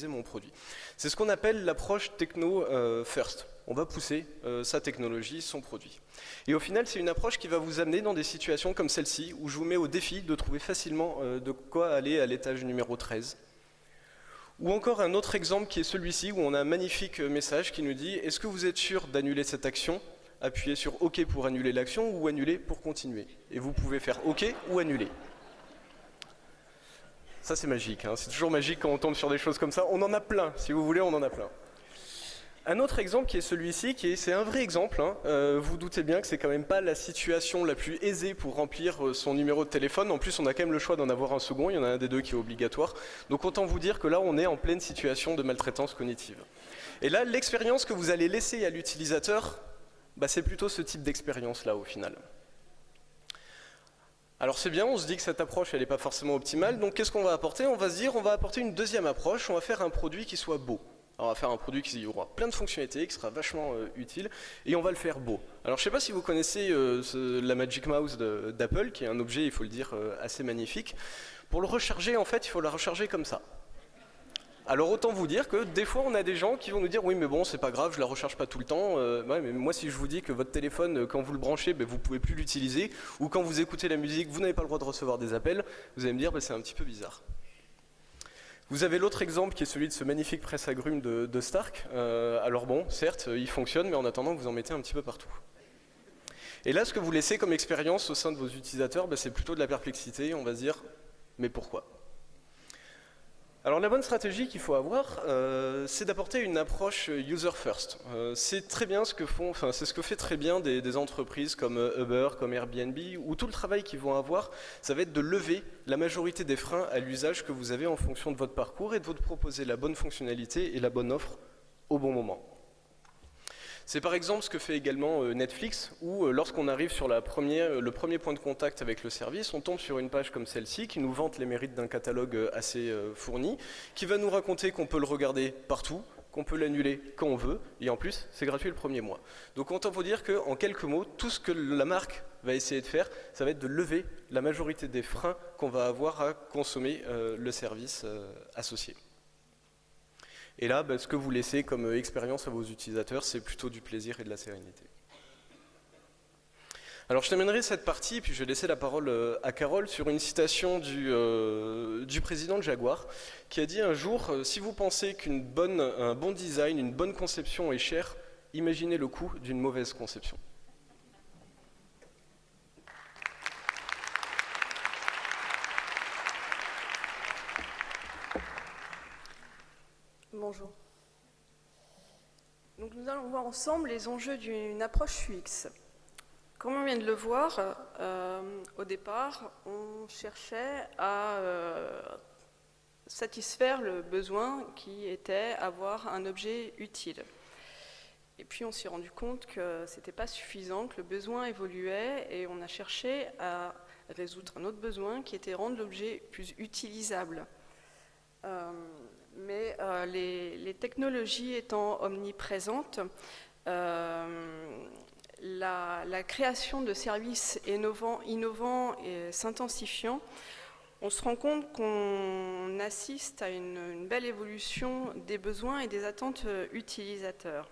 mon produit. C'est ce qu'on appelle l'approche techno first. On va pousser sa technologie, son produit. Et au final, c'est une approche qui va vous amener dans des situations comme celle-ci, où je vous mets au défi de trouver facilement de quoi aller à l'étage numéro 13. Ou encore un autre exemple qui est celui-ci, où on a un magnifique message qui nous dit « Est-ce que vous êtes sûr d'annuler cette action ?» Appuyez sur OK pour annuler l'action ou annuler pour continuer. Et vous pouvez faire OK ou annuler. Ça c'est magique, hein. C'est toujours magique quand on tombe sur des choses comme ça. On en a plein, si vous voulez, on en a plein. Un autre exemple qui est celui-ci, c'est un vrai exemple, hein. Vous doutez bien que c'est quand même pas la situation la plus aisée pour remplir son numéro de téléphone. En plus, on a quand même le choix d'en avoir un second, il y en a un des deux qui est obligatoire. Donc autant vous dire que là, on est en pleine situation de maltraitance cognitive. Et là, l'expérience que vous allez laisser à l'utilisateur, c'est plutôt ce type d'expérience-là au final. Alors c'est bien, on se dit que cette approche elle n'est pas forcément optimale, donc qu'est-ce qu'on va apporter? On va se dire, on va apporter une deuxième approche, on va faire un produit qui soit beau. Alors, on va faire un produit qui aura plein de fonctionnalités, qui sera vachement utile, et on va le faire beau. Alors je ne sais pas si vous connaissez la Magic Mouse d'Apple, qui est un objet, il faut le dire, assez magnifique. Pour le recharger, en fait, il faut la recharger comme ça. Alors autant vous dire que des fois on a des gens qui vont nous dire oui mais bon c'est pas grave, je la recharge pas tout le temps, ouais, mais moi si je vous dis que votre téléphone quand vous le branchez vous pouvez plus l'utiliser, ou quand vous écoutez la musique vous n'avez pas le droit de recevoir des appels, vous allez me dire c'est un petit peu bizarre. Vous avez l'autre exemple qui est celui de ce magnifique presse-agrumes de Stark. Alors bon certes il fonctionne mais en attendant vous en mettez un petit peu partout. Et là ce que vous laissez comme expérience au sein de vos utilisateurs c'est plutôt de la perplexité, on va se dire mais pourquoi ? Alors la bonne stratégie qu'il faut avoir, c'est d'apporter une approche user first. C'est très bien ce que font, c'est ce que fait très bien des entreprises comme Uber, comme Airbnb, où tout le travail qu'ils vont avoir, ça va être de lever la majorité des freins à l'usage que vous avez en fonction de votre parcours et de vous proposer la bonne fonctionnalité et la bonne offre au bon moment. C'est par exemple ce que fait également Netflix, où lorsqu'on arrive sur le premier point de contact avec le service, on tombe sur une page comme celle-ci qui nous vante les mérites d'un catalogue assez fourni, qui va nous raconter qu'on peut le regarder partout, qu'on peut l'annuler quand on veut, et en plus c'est gratuit le premier mois. Donc autant vous dire qu'en quelques mots, tout ce que la marque va essayer de faire, ça va être de lever la majorité des freins qu'on va avoir à consommer le service associé. Et là, ce que vous laissez comme expérience à vos utilisateurs, c'est plutôt du plaisir et de la sérénité. Alors je terminerai cette partie, puis je vais laisser la parole à Carole sur une citation du président de Jaguar, qui a dit un jour, si vous pensez qu'un bon design, une bonne conception est cher, imaginez le coût d'une mauvaise conception. Bonjour. Donc nous allons voir ensemble les enjeux d'une approche UX. Comme on vient de le voir, au départ, on cherchait à satisfaire le besoin qui était avoir un objet utile. Et puis on s'est rendu compte que ce n'était pas suffisant, que le besoin évoluait et on a cherché à résoudre un autre besoin qui était rendre l'objet plus utilisable. Mais les technologies étant omniprésentes, la création de services innovants et s'intensifiant, on se rend compte qu'on assiste à une belle évolution des besoins et des attentes utilisateurs.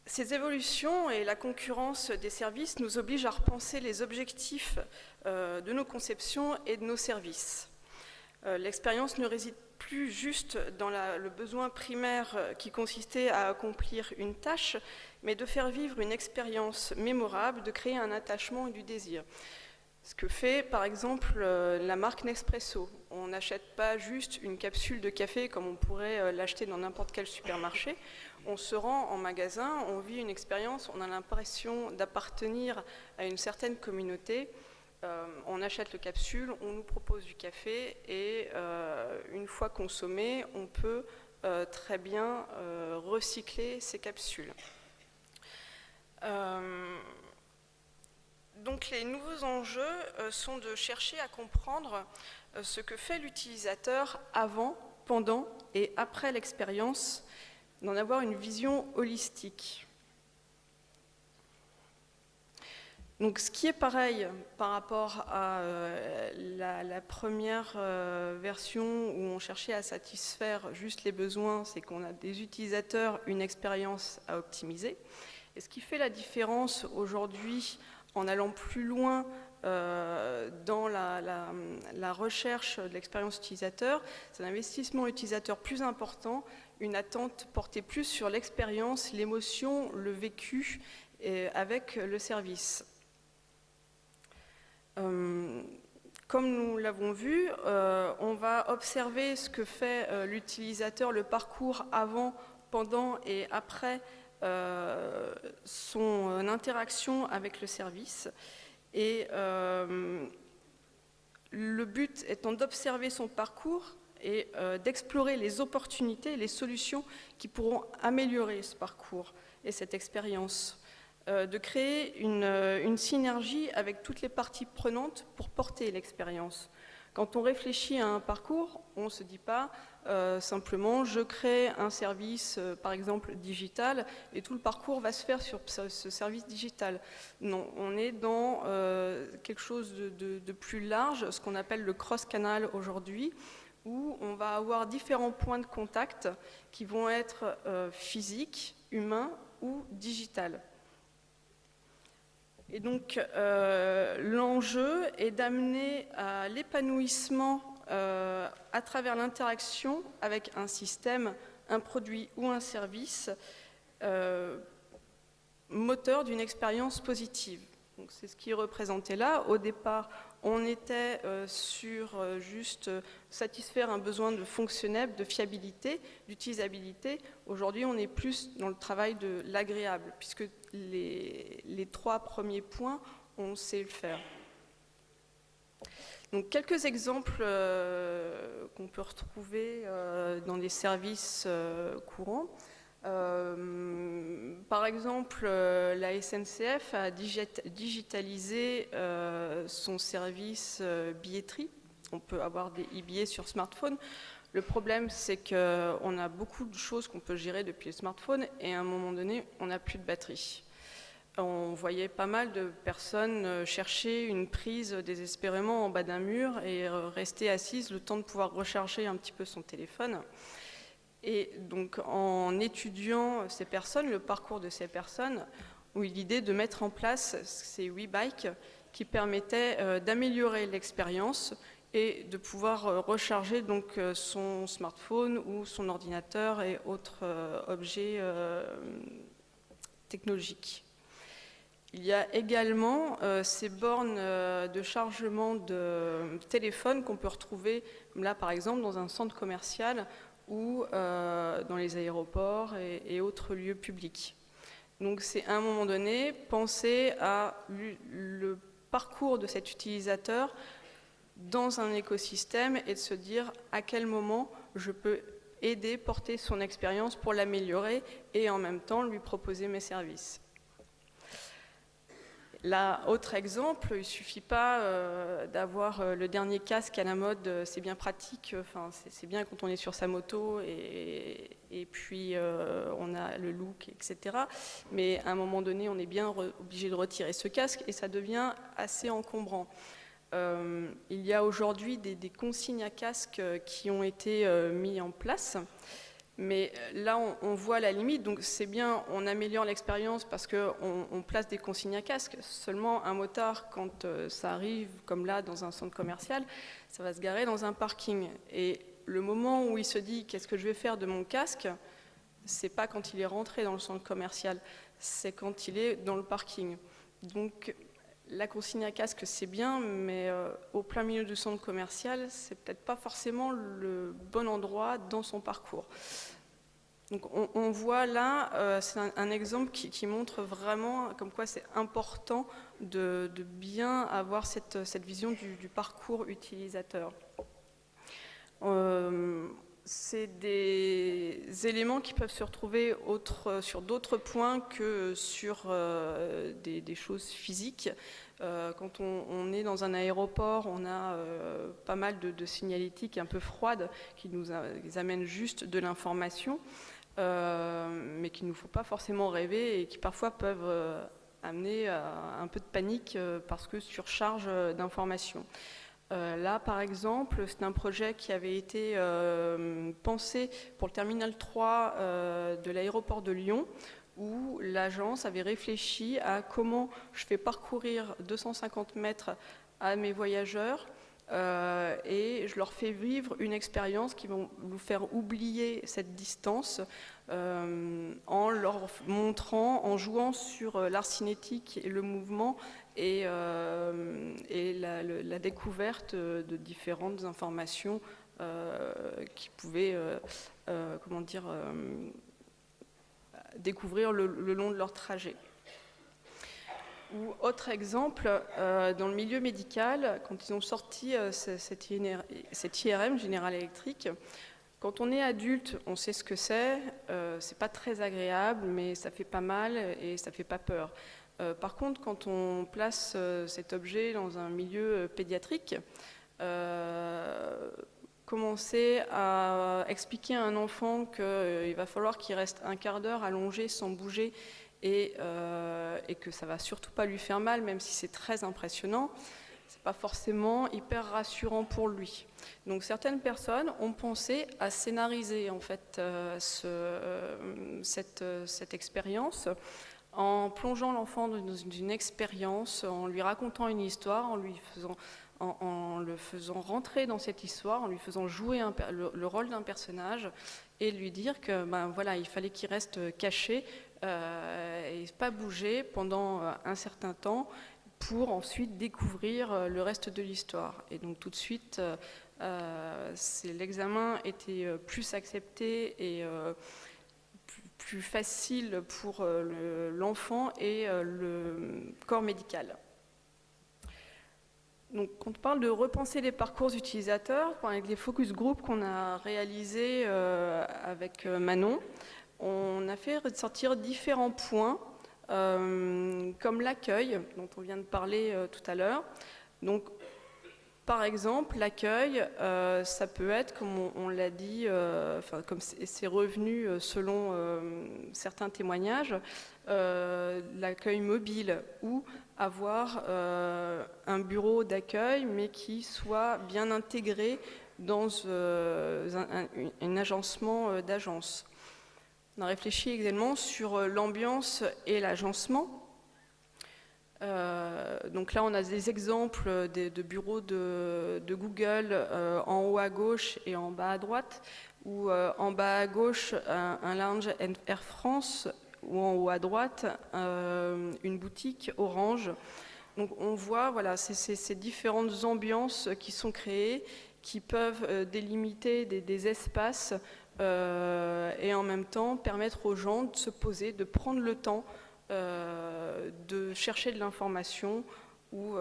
Ces évolutions et la concurrence des services nous obligent à repenser les objectifs de nos conceptions et de nos services. L'expérience ne réside plus juste dans le besoin primaire qui consistait à accomplir une tâche, mais de faire vivre une expérience mémorable, de créer un attachement et du désir. Ce que fait par exemple la marque Nespresso. On n'achète pas juste une capsule de café comme on pourrait l'acheter dans n'importe quel supermarché. On se rend en magasin, on vit une expérience, on a l'impression d'appartenir à une certaine communauté. On achète le capsule, on nous propose du café et une fois consommé, on peut très bien recycler ces capsules. Donc les nouveaux enjeux sont de chercher à comprendre ce que fait l'utilisateur avant, pendant et après l'expérience, d'en avoir une vision holistique. Donc ce qui est pareil par rapport à la première version où on cherchait à satisfaire juste les besoins, c'est qu'on a des utilisateurs, une expérience à optimiser. Et ce qui fait la différence aujourd'hui en allant plus loin dans la recherche de l'expérience utilisateur, c'est un investissement utilisateur plus important, une attente portée plus sur l'expérience, l'émotion, le vécu avec le service. Comme nous l'avons vu, on va observer ce que fait l'utilisateur, le parcours avant, pendant et après son interaction avec le service. Et le but étant d'observer son parcours et d'explorer les opportunités, les solutions qui pourront améliorer ce parcours et cette expérience. De créer une synergie avec toutes les parties prenantes pour porter l'expérience. Quand on réfléchit à un parcours, on ne se dit pas simplement je crée un service, par exemple digital, et tout le parcours va se faire sur ce service digital. Non, on est dans quelque chose de plus large, ce qu'on appelle le cross-canal aujourd'hui, où on va avoir différents points de contact qui vont être physiques, humains ou digitales. Et donc l'enjeu est d'amener à l'épanouissement à travers l'interaction avec un système, un produit ou un service moteur d'une expérience positive. Donc c'est ce qui est représenté là. Au départ, on était sur juste satisfaire un besoin de fonctionnel, de fiabilité, d'utilisabilité. Aujourd'hui, on est plus dans le travail de l'agréable, puisque les trois premiers points, on sait le faire. Donc quelques exemples qu'on peut retrouver dans des services courants. Par exemple, la SNCF a digitalisé son service billetterie. On peut avoir des e-billets sur smartphone. Le problème, c'est qu'on a beaucoup de choses qu'on peut gérer depuis le smartphone et à un moment donné, on n'a plus de batterie. On voyait pas mal de personnes chercher une prise désespérément en bas d'un mur et rester assises le temps de pouvoir recharger un petit peu son téléphone. Et donc en étudiant ces personnes, le parcours de ces personnes, on a eu l'idée de mettre en place ces WeBike qui permettaient d'améliorer l'expérience et de pouvoir recharger donc son smartphone ou son ordinateur et autres objets technologiques. Il y a également ces bornes de chargement de téléphone qu'on peut retrouver là par exemple dans un centre commercial ou dans les aéroports et autres lieux publics. Donc c'est à un moment donné penser à le parcours de cet utilisateur dans un écosystème et de se dire à quel moment je peux aider, porter son expérience pour l'améliorer et en même temps lui proposer mes services. Là, autre exemple, il ne suffit pas d'avoir le dernier casque à la mode, c'est bien pratique, c'est bien quand on est sur sa moto et puis on a le look, etc. Mais à un moment donné, on est bien obligé de retirer ce casque et ça devient assez encombrant. Il y a aujourd'hui des consignes à casque qui ont été mis en place. Mais là, on voit la limite, donc c'est bien, on améliore l'expérience parce qu'on place des consignes à casque. Seulement, un motard, quand ça arrive, comme là, dans un centre commercial, ça va se garer dans un parking. Et le moment où il se dit « qu'est-ce que je vais faire de mon casque ?», c'est pas quand il est rentré dans le centre commercial, c'est quand il est dans le parking. Donc, la consigne à casque, c'est bien, mais au plein milieu du centre commercial, c'est peut-être pas forcément le bon endroit dans son parcours. Donc on voit là, c'est un exemple qui montre vraiment comme quoi c'est important de bien avoir cette vision du parcours utilisateur. C'est des éléments qui peuvent se retrouver sur d'autres points que sur des choses physiques. Quand on est dans un aéroport, on a pas mal de signalétiques un peu froides qui nous amènent juste de l'information, mais qu'il ne nous faut pas forcément rêver et qui parfois peuvent amener à un peu de panique parce que surcharge d'informations. Là, par exemple, c'est un projet qui avait été pensé pour le terminal 3 de l'aéroport de Lyon, où l'agence avait réfléchi à comment je fais parcourir 250 mètres à mes voyageurs et je leur fais vivre une expérience qui va vous faire oublier cette distance en leur montrant, en jouant sur l'art cinétique et le mouvement et la découverte de différentes informations qui pouvaient découvrir le long de leur trajet. Ou autre exemple, dans le milieu médical, quand ils ont sorti cette IRM, General Electric, quand on est adulte, on sait ce que c'est pas très agréable, mais ça fait pas mal et ça fait pas peur. Par contre, quand on place cet objet dans un milieu pédiatrique, commencer à expliquer à un enfant qu'il va falloir qu'il reste un quart d'heure allongé sans bouger et que ça va surtout pas lui faire mal, même si c'est très impressionnant, c'est pas forcément hyper rassurant pour lui. Donc certaines personnes ont pensé à scénariser en fait cette expérience en plongeant l'enfant dans une expérience, en lui racontant une histoire, en le faisant rentrer dans cette histoire, en lui faisant jouer le rôle d'un personnage et lui dire que voilà, il fallait qu'il reste caché et pas bouger pendant un certain temps pour ensuite découvrir le reste de l'histoire. Et donc tout de suite, l'examen était plus accepté et plus facile pour l'enfant et le corps médical. Donc, quand on parle de repenser les parcours utilisateurs, avec les focus group qu'on a réalisés avec Manon, on a fait ressortir différents points, comme l'accueil, dont on vient de parler tout à l'heure. Donc, par exemple, l'accueil, ça peut être, comme on l'a dit, comme c'est revenu selon certains témoignages, l'accueil mobile ou avoir un bureau d'accueil mais qui soit bien intégré dans un agencement d'agence. On a réfléchi également sur l'ambiance et l'agencement. Donc là, on a des exemples de bureaux de Google en haut à gauche et en bas à droite, ou en bas à gauche, un lounge Air France, ou en haut à droite, une boutique Orange. Donc on voit voilà, ces différentes ambiances qui sont créées, qui peuvent délimiter des espaces et en même temps permettre aux gens de se poser, de prendre le temps de chercher de l'information ou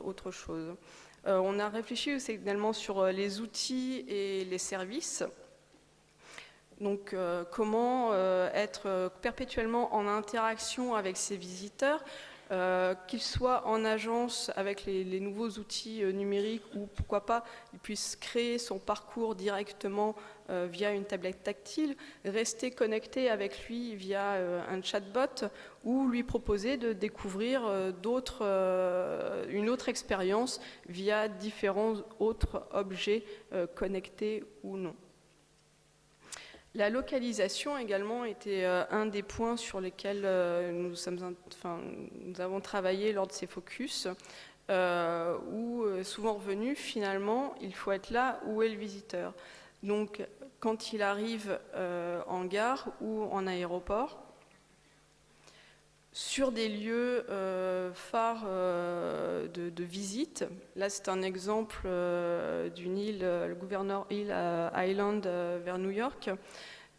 autre chose. On a réfléchi aussi également sur les outils et les services. Donc comment être perpétuellement en interaction avec ses visiteurs, qu'ils soient en agence avec les nouveaux outils numériques ou pourquoi pas, ils puissent créer son parcours directement via une tablette tactile, rester connecté avec lui via un chatbot ou lui proposer de découvrir une autre expérience via différents autres objets connectés ou non. La localisation également était un des points sur lesquels nous avons travaillé lors de ces focus, où souvent revenu, finalement, il faut être là où est le visiteur. Donc, quand il arrive en gare ou en aéroport, sur des lieux phares de visite. Là, c'est un exemple d'une île, le Governor Island vers New York.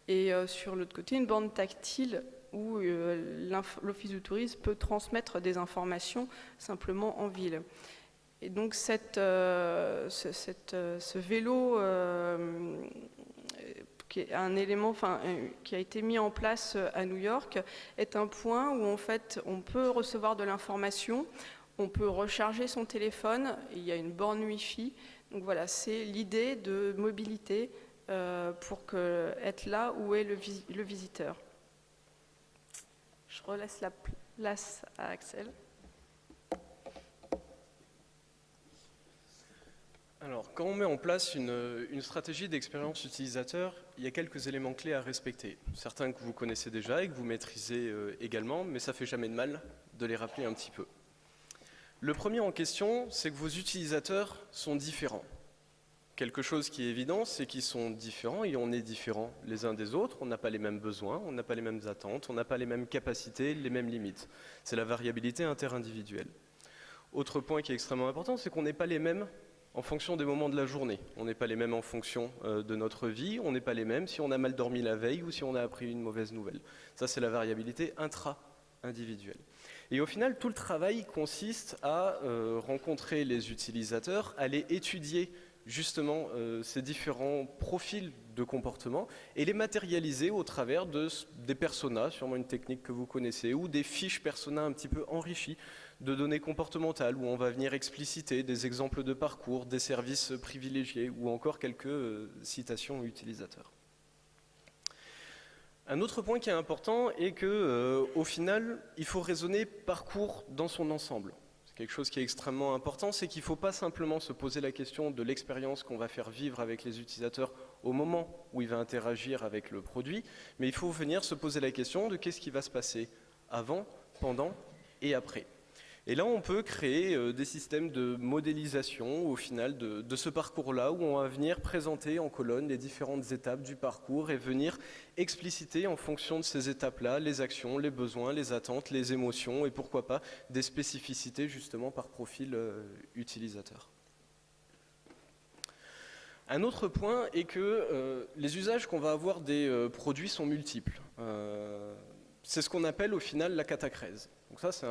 Et sur l'autre côté, une bande tactile où l'Office du tourisme peut transmettre des informations simplement en ville. Et donc, ce vélo qui est un élément, qui a été mis en place à New York, est un point où en fait on peut recevoir de l'information, on peut recharger son téléphone, il y a une borne Wi-Fi. Donc voilà, c'est l'idée de mobilité pour être là où est le visiteur. Je relaisse la place à Axel. Alors, quand on met en place une stratégie d'expérience utilisateur, il y a quelques éléments clés à respecter. Certains que vous connaissez déjà et que vous maîtrisez également, mais ça ne fait jamais de mal de les rappeler un petit peu. Le premier en question, c'est que vos utilisateurs sont différents. Quelque chose qui est évident, c'est qu'ils sont différents et on est différents les uns des autres. On n'a pas les mêmes besoins, on n'a pas les mêmes attentes, on n'a pas les mêmes capacités, les mêmes limites. C'est la variabilité interindividuelle. Autre point qui est extrêmement important, c'est qu'on n'est pas les mêmes en fonction des moments de la journée. On n'est pas les mêmes en fonction de notre vie, on n'est pas les mêmes si on a mal dormi la veille ou si on a appris une mauvaise nouvelle. Ça, c'est la variabilité intra-individuelle. Et au final, tout le travail consiste à rencontrer les utilisateurs, à les étudier justement ces différents profils de comportement et les matérialiser au travers des personas, sûrement une technique que vous connaissez, ou des fiches personas un petit peu enrichies de données comportementales où on va venir expliciter des exemples de parcours, des services privilégiés ou encore quelques citations utilisateurs. Un autre point qui est important est que, au final, il faut raisonner parcours dans son ensemble. C'est quelque chose qui est extrêmement important, c'est qu'il ne faut pas simplement se poser la question de l'expérience qu'on va faire vivre avec les utilisateurs au moment où il va interagir avec le produit, mais il faut venir se poser la question de qu'est-ce qui va se passer avant, pendant et après. Et là, on peut créer des systèmes de modélisation au final de ce parcours-là, où on va venir présenter en colonne les différentes étapes du parcours et venir expliciter en fonction de ces étapes-là les actions, les besoins, les attentes, les émotions et pourquoi pas des spécificités justement par profil utilisateur. Un autre point est que les usages qu'on va avoir des produits sont multiples. C'est ce qu'on appelle au final la catachèse. Donc ça, c'est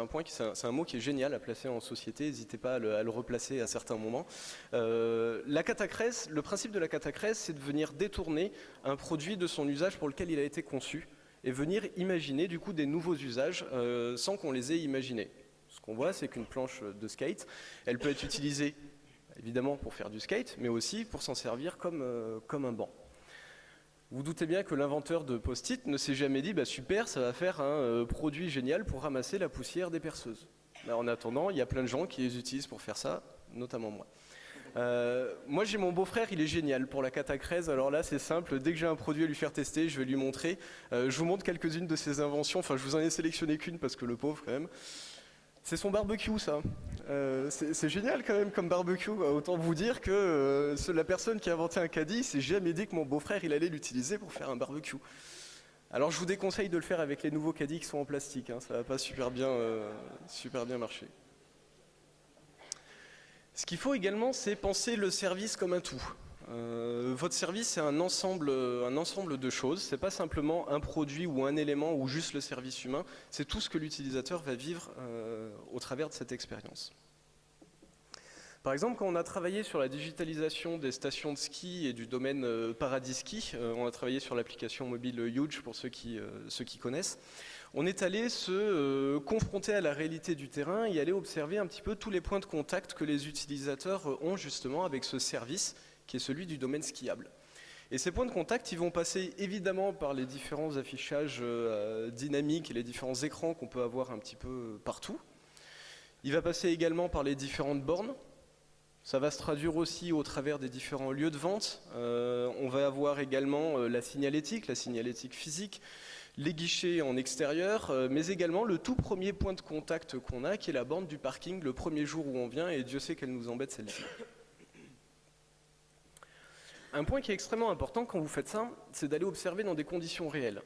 un mot qui est génial à placer en société, n'hésitez pas à le replacer à certains moments. La catachèse, le principe de la catachèse, c'est de venir détourner un produit de son usage pour lequel il a été conçu et venir imaginer du coup des nouveaux usages sans qu'on les ait imaginés. Ce qu'on voit, c'est qu'une planche de skate, elle peut être utilisée évidemment pour faire du skate, mais aussi pour s'en servir comme un banc. Vous doutez bien que l'inventeur de post-it ne s'est jamais dit super, ça va faire un produit génial pour ramasser la poussière des perceuses. Là, en attendant, il y a plein de gens qui les utilisent pour faire ça, notamment moi. Moi, j'ai mon beau-frère, il est génial pour la catachèse. Alors là, c'est simple, dès que j'ai un produit à lui faire tester, je vais lui montrer. Je vous montre quelques-unes de ses inventions, enfin je vous en ai sélectionné qu'une parce que le pauvre quand même. C'est son barbecue, ça. C'est génial quand même comme barbecue. Autant vous dire que la personne qui a inventé un caddie s'est jamais dit que mon beau-frère il allait l'utiliser pour faire un barbecue. Alors je vous déconseille de le faire avec les nouveaux caddies qui sont en plastique. Ça va pas super bien marcher. Ce qu'il faut également, c'est penser le service comme un tout. Votre service, c'est un ensemble de choses. C'est pas simplement un produit ou un élément ou juste le service humain. C'est tout ce que l'utilisateur va vivre au travers de cette expérience. Par exemple, quand on a travaillé sur la digitalisation des stations de ski et du domaine Paradis Ski, on a travaillé sur l'application mobile Huge pour ceux qui connaissent, on est allé se confronter à la réalité du terrain et aller observer un petit peu tous les points de contact que les utilisateurs ont justement avec ce service qui est celui du domaine skiable. Et ces points de contact, ils vont passer évidemment par les différents affichages dynamiques et les différents écrans qu'on peut avoir un petit peu partout. Il va passer également par les différentes bornes. Ça va se traduire aussi au travers des différents lieux de vente. On va avoir également la signalétique physique, les guichets en extérieur, mais également le tout premier point de contact qu'on a, qui est la borne du parking, le premier jour où on vient, et Dieu sait qu'elle nous embête celle-ci. Un point qui est extrêmement important quand vous faites ça, c'est d'aller observer dans des conditions réelles.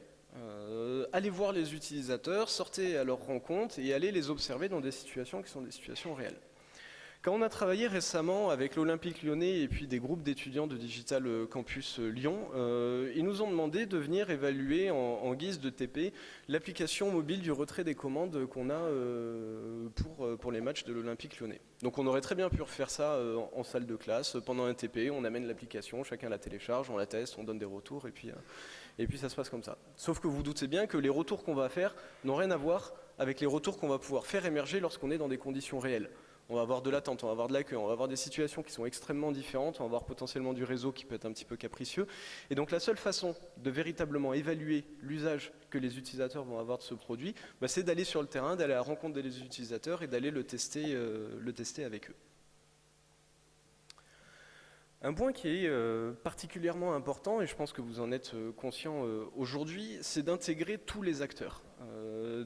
Allez voir les utilisateurs, sortez à leur rencontre et allez les observer dans des situations qui sont des situations réelles. Quand on a travaillé récemment avec l'Olympique Lyonnais et puis des groupes d'étudiants de Digital Campus Lyon, ils nous ont demandé de venir évaluer en guise de TP l'application mobile du retrait des commandes qu'on a pour les matchs de l'Olympique Lyonnais. Donc on aurait très bien pu refaire ça en salle de classe, pendant un TP, on amène l'application, chacun la télécharge, on la teste, on donne des retours et puis ça se passe comme ça. Sauf que vous doutez bien que les retours qu'on va faire n'ont rien à voir avec les retours qu'on va pouvoir faire émerger lorsqu'on est dans des conditions réelles. On va avoir de l'attente, on va avoir de l'accueil, on va avoir des situations qui sont extrêmement différentes, on va avoir potentiellement du réseau qui peut être un petit peu capricieux. Et donc la seule façon de véritablement évaluer l'usage que les utilisateurs vont avoir de ce produit, c'est d'aller sur le terrain, d'aller à la rencontre des utilisateurs et d'aller le tester avec eux. Un point qui est particulièrement important, et je pense que vous en êtes conscient aujourd'hui, c'est d'intégrer tous les acteurs,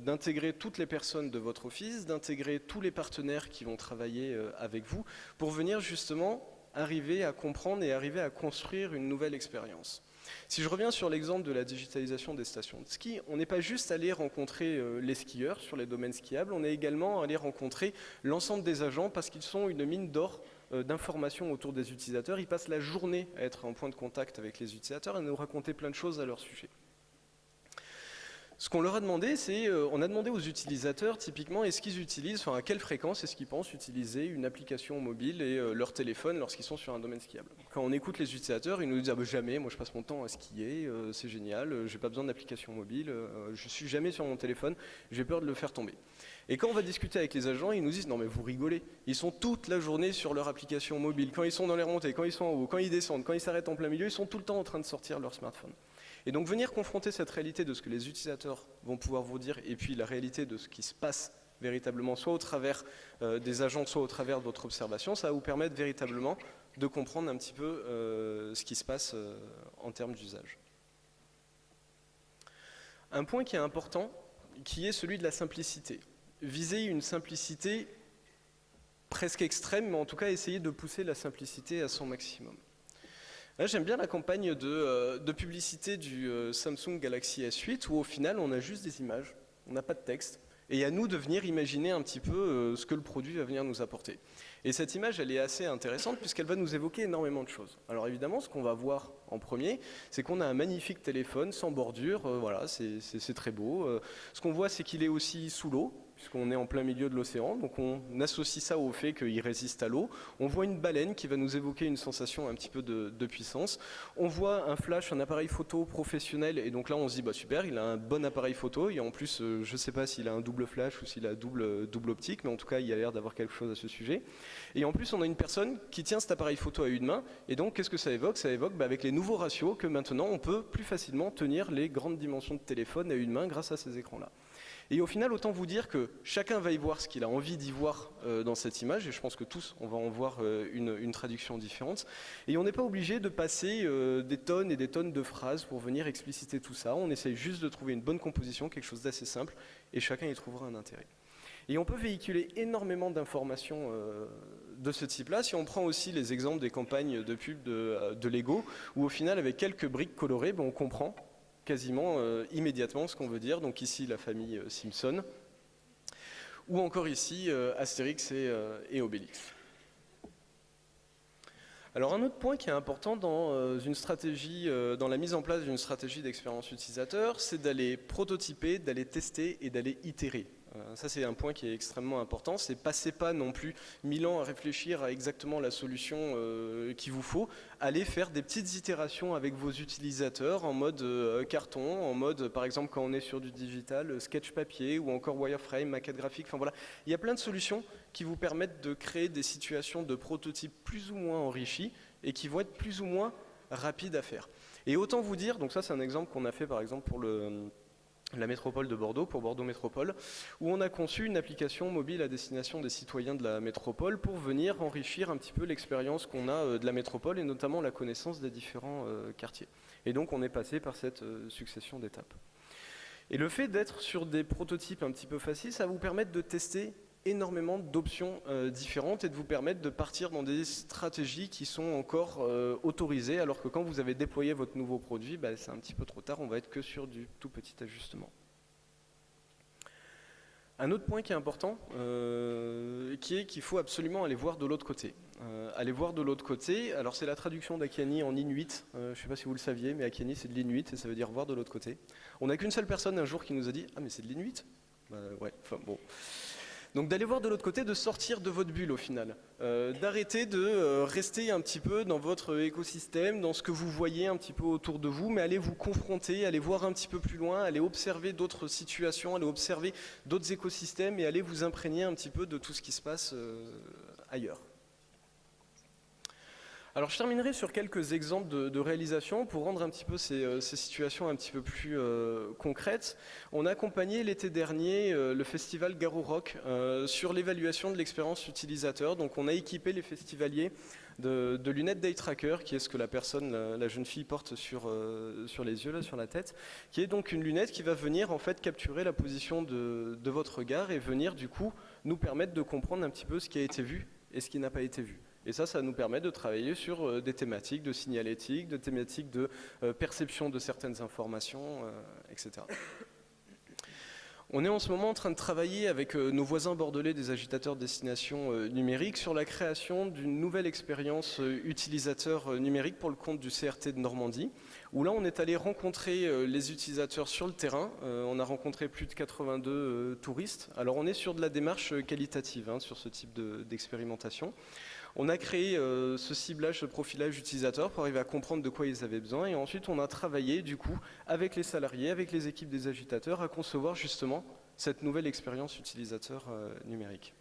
d'intégrer toutes les personnes de votre office, d'intégrer tous les partenaires qui vont travailler avec vous, pour venir justement arriver à comprendre et arriver à construire une nouvelle expérience. Si je reviens sur l'exemple de la digitalisation des stations de ski, on n'est pas juste allé rencontrer les skieurs sur les domaines skiables, on est également allé rencontrer l'ensemble des agents parce qu'ils sont une mine d'or d'informations autour des utilisateurs. Ils passent la journée à être en point de contact avec les utilisateurs et à nous raconter plein de choses à leur sujet. Ce qu'on leur a demandé, c'est, on a demandé aux utilisateurs typiquement, est-ce qu'ils utilisent, à quelle fréquence est-ce qu'ils pensent utiliser une application mobile et leur téléphone lorsqu'ils sont sur un domaine skiable. Quand on écoute les utilisateurs, ils nous disent jamais, moi je passe mon temps à skier, c'est génial, j'ai pas besoin d'application mobile, je suis jamais sur mon téléphone, j'ai peur de le faire tomber. Et quand on va discuter avec les agents, ils nous disent non mais vous rigolez, ils sont toute la journée sur leur application mobile, quand ils sont dans les remontées, quand ils sont en haut, quand ils descendent, quand ils s'arrêtent en plein milieu, ils sont tout le temps en train de sortir leur smartphone. Et donc venir confronter cette réalité de ce que les utilisateurs vont pouvoir vous dire et puis la réalité de ce qui se passe véritablement, soit au travers des agents, soit au travers de votre observation, ça va vous permettre véritablement de comprendre un petit peu ce qui se passe en termes d'usage. Un point qui est important, qui est celui de la simplicité. Viser une simplicité presque extrême, mais en tout cas essayer de pousser la simplicité à son maximum. Là, j'aime bien la campagne de publicité du Samsung Galaxy S8 où au final on a juste des images, on n'a pas de texte et à nous de venir imaginer un petit peu ce que le produit va venir nous apporter. Et cette image, elle est assez intéressante puisqu'elle va nous évoquer énormément de choses. Alors évidemment, ce qu'on va voir en premier, c'est qu'on a un magnifique téléphone sans bordure, voilà, c'est très beau. Ce qu'on voit, c'est qu'il est aussi sous l'eau, puisqu'on est en plein milieu de l'océan, donc on associe ça au fait qu'il résiste à l'eau. On voit une baleine qui va nous évoquer une sensation un petit peu de puissance. On voit un flash, un appareil photo professionnel, et donc là on se dit bah super, il a un bon appareil photo, et en plus je ne sais pas s'il a un double flash ou s'il a double optique, mais en tout cas il a l'air d'avoir quelque chose à ce sujet. Et en plus on a une personne qui tient cet appareil photo à une main, et donc qu'est-ce que ça évoque? Ça évoque avec les nouveaux ratios que maintenant on peut plus facilement tenir les grandes dimensions de téléphone à une main grâce à ces écrans-là. Et au final, autant vous dire que chacun va y voir ce qu'il a envie d'y voir dans cette image, et je pense que tous, on va en voir une traduction différente. Et on n'est pas obligé de passer des tonnes et des tonnes de phrases pour venir expliciter tout ça. On essaye juste de trouver une bonne composition, quelque chose d'assez simple, et chacun y trouvera un intérêt. Et on peut véhiculer énormément d'informations de ce type-là, si on prend aussi les exemples des campagnes de pub de Lego, où au final, avec quelques briques colorées, on comprend quasiment immédiatement ce qu'on veut dire. Donc ici la famille Simpson, ou encore ici Astérix et Obélix. Alors un autre point qui est important dans une stratégie, dans la mise en place d'une stratégie d'expérience utilisateur, c'est d'aller prototyper, d'aller tester et d'aller itérer Ça, c'est un point qui est extrêmement important. C'est passez pas non plus 1000 ans à réfléchir à exactement la solution qu'il vous faut. Allez faire des petites itérations avec vos utilisateurs en mode carton, en mode, par exemple, quand on est sur du digital, sketch papier ou encore wireframe, maquette graphique. Enfin voilà, il y a plein de solutions qui vous permettent de créer des situations de prototypes plus ou moins enrichis et qui vont être plus ou moins rapides à faire. Et autant vous dire, donc ça c'est un exemple qu'on a fait par exemple pour la métropole de Bordeaux, pour Bordeaux Métropole, où on a conçu une application mobile à destination des citoyens de la métropole pour venir enrichir un petit peu l'expérience qu'on a de la métropole et notamment la connaissance des différents quartiers. Et donc on est passé par cette succession d'étapes. Et le fait d'être sur des prototypes un petit peu faciles, ça va vous permettre de tester énormément d'options différentes et de vous permettre de partir dans des stratégies qui sont encore autorisées, alors que quand vous avez déployé votre nouveau produit, c'est un petit peu trop tard, on va être que sur du tout petit ajustement. Un autre point qui est important, qui est qu'il faut absolument aller voir de l'autre côté. Aller voir de l'autre côté, alors c'est la traduction d'Akiani en inuit, je ne sais pas si vous le saviez, mais Akiani c'est de l'inuit et ça veut dire voir de l'autre côté. On n'a qu'une seule personne un jour qui nous a dit « Ah mais c'est de l'inuit ?» Ouais, enfin bon... Donc d'aller voir de l'autre côté, de sortir de votre bulle au final, d'arrêter de rester un petit peu dans votre écosystème, dans ce que vous voyez un petit peu autour de vous, mais aller vous confronter, aller voir un petit peu plus loin, aller observer d'autres situations, aller observer d'autres écosystèmes et aller vous imprégner un petit peu de tout ce qui se passe ailleurs. Alors je terminerai sur quelques exemples de réalisation pour rendre un petit peu ces situations un petit peu plus concrètes. On a accompagné l'été dernier le festival Garo Rock sur l'évaluation de l'expérience utilisateur. Donc on a équipé les festivaliers de lunettes Day Tracker, qui est ce que la personne, la jeune fille porte sur les yeux, là, sur la tête, qui est donc une lunette qui va venir en fait capturer la position de votre regard et venir du coup nous permettre de comprendre un petit peu ce qui a été vu et ce qui n'a pas été vu. Et ça nous permet de travailler sur des thématiques de signalétique, de thématiques de perception de certaines informations, etc. On est en ce moment en train de travailler avec nos voisins bordelais des agitateurs de destination numérique sur la création d'une nouvelle expérience utilisateur numérique pour le compte du CRT de Normandie, où là on est allé rencontrer les utilisateurs sur le terrain. On a rencontré plus de 82 touristes. Alors on est sur de la démarche qualitative sur ce type d'expérimentation. On a créé ce ciblage, ce profilage utilisateur pour arriver à comprendre de quoi ils avaient besoin et ensuite on a travaillé du coup avec les salariés, avec les équipes des agitateurs à concevoir justement cette nouvelle expérience utilisateur numérique.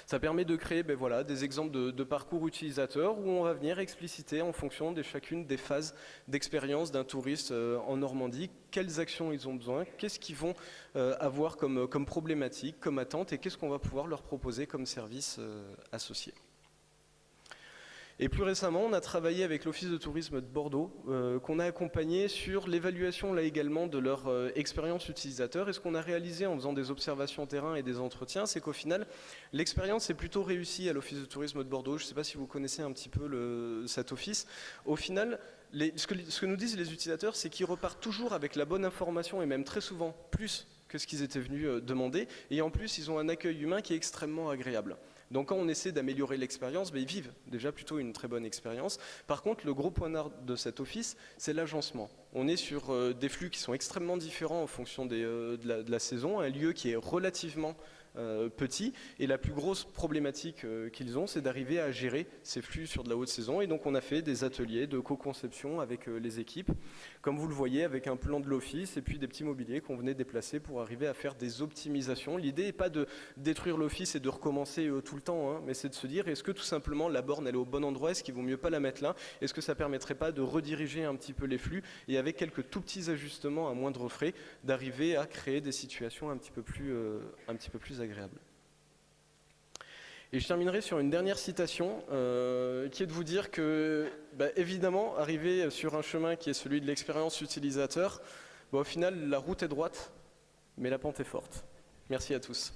Ça permet de créer des exemples de parcours utilisateurs où on va venir expliciter en fonction de chacune des phases d'expérience d'un touriste en Normandie, quelles actions ils ont besoin, qu'est-ce qu'ils vont avoir comme problématique, comme attente et qu'est-ce qu'on va pouvoir leur proposer comme service associé. Et plus récemment, on a travaillé avec l'Office de tourisme de Bordeaux, qu'on a accompagné sur l'évaluation là également de leur expérience utilisateur. Et ce qu'on a réalisé en faisant des observations terrain et des entretiens, c'est qu'au final, l'expérience est plutôt réussie à l'Office de tourisme de Bordeaux. Je ne sais pas si vous connaissez un petit peu cet office. Au final, ce que nous disent les utilisateurs, c'est qu'ils repartent toujours avec la bonne information et même très souvent plus que ce qu'ils étaient venus demander. Et en plus, ils ont un accueil humain qui est extrêmement agréable. Donc quand on essaie d'améliorer l'expérience, ils vivent déjà plutôt une très bonne expérience. Par contre, le gros point d'arrêt de cet office, c'est l'agencement. On est sur des flux qui sont extrêmement différents en fonction de la saison, un lieu qui est relativement petit, et la plus grosse problématique qu'ils ont, c'est d'arriver à gérer ces flux sur de la haute saison, et donc on a fait des ateliers de co-conception avec les équipes, comme vous le voyez, avec un plan de l'office et puis des petits mobiliers qu'on venait déplacer pour arriver à faire des optimisations. L'idée n'est pas de détruire l'office et de recommencer tout le temps, mais c'est de se dire, est-ce que tout simplement la borne elle est au bon endroit, est-ce qu'il vaut mieux pas la mettre là, est-ce que ça permettrait pas de rediriger un petit peu les flux, et avec quelques tout petits ajustements à moindre frais, d'arriver à créer des situations un petit peu plus agréable. Et je terminerai sur une dernière citation qui est de vous dire que, évidemment, arriver sur un chemin qui est celui de l'expérience utilisateur, au final, la route est droite, mais la pente est forte. Merci à tous.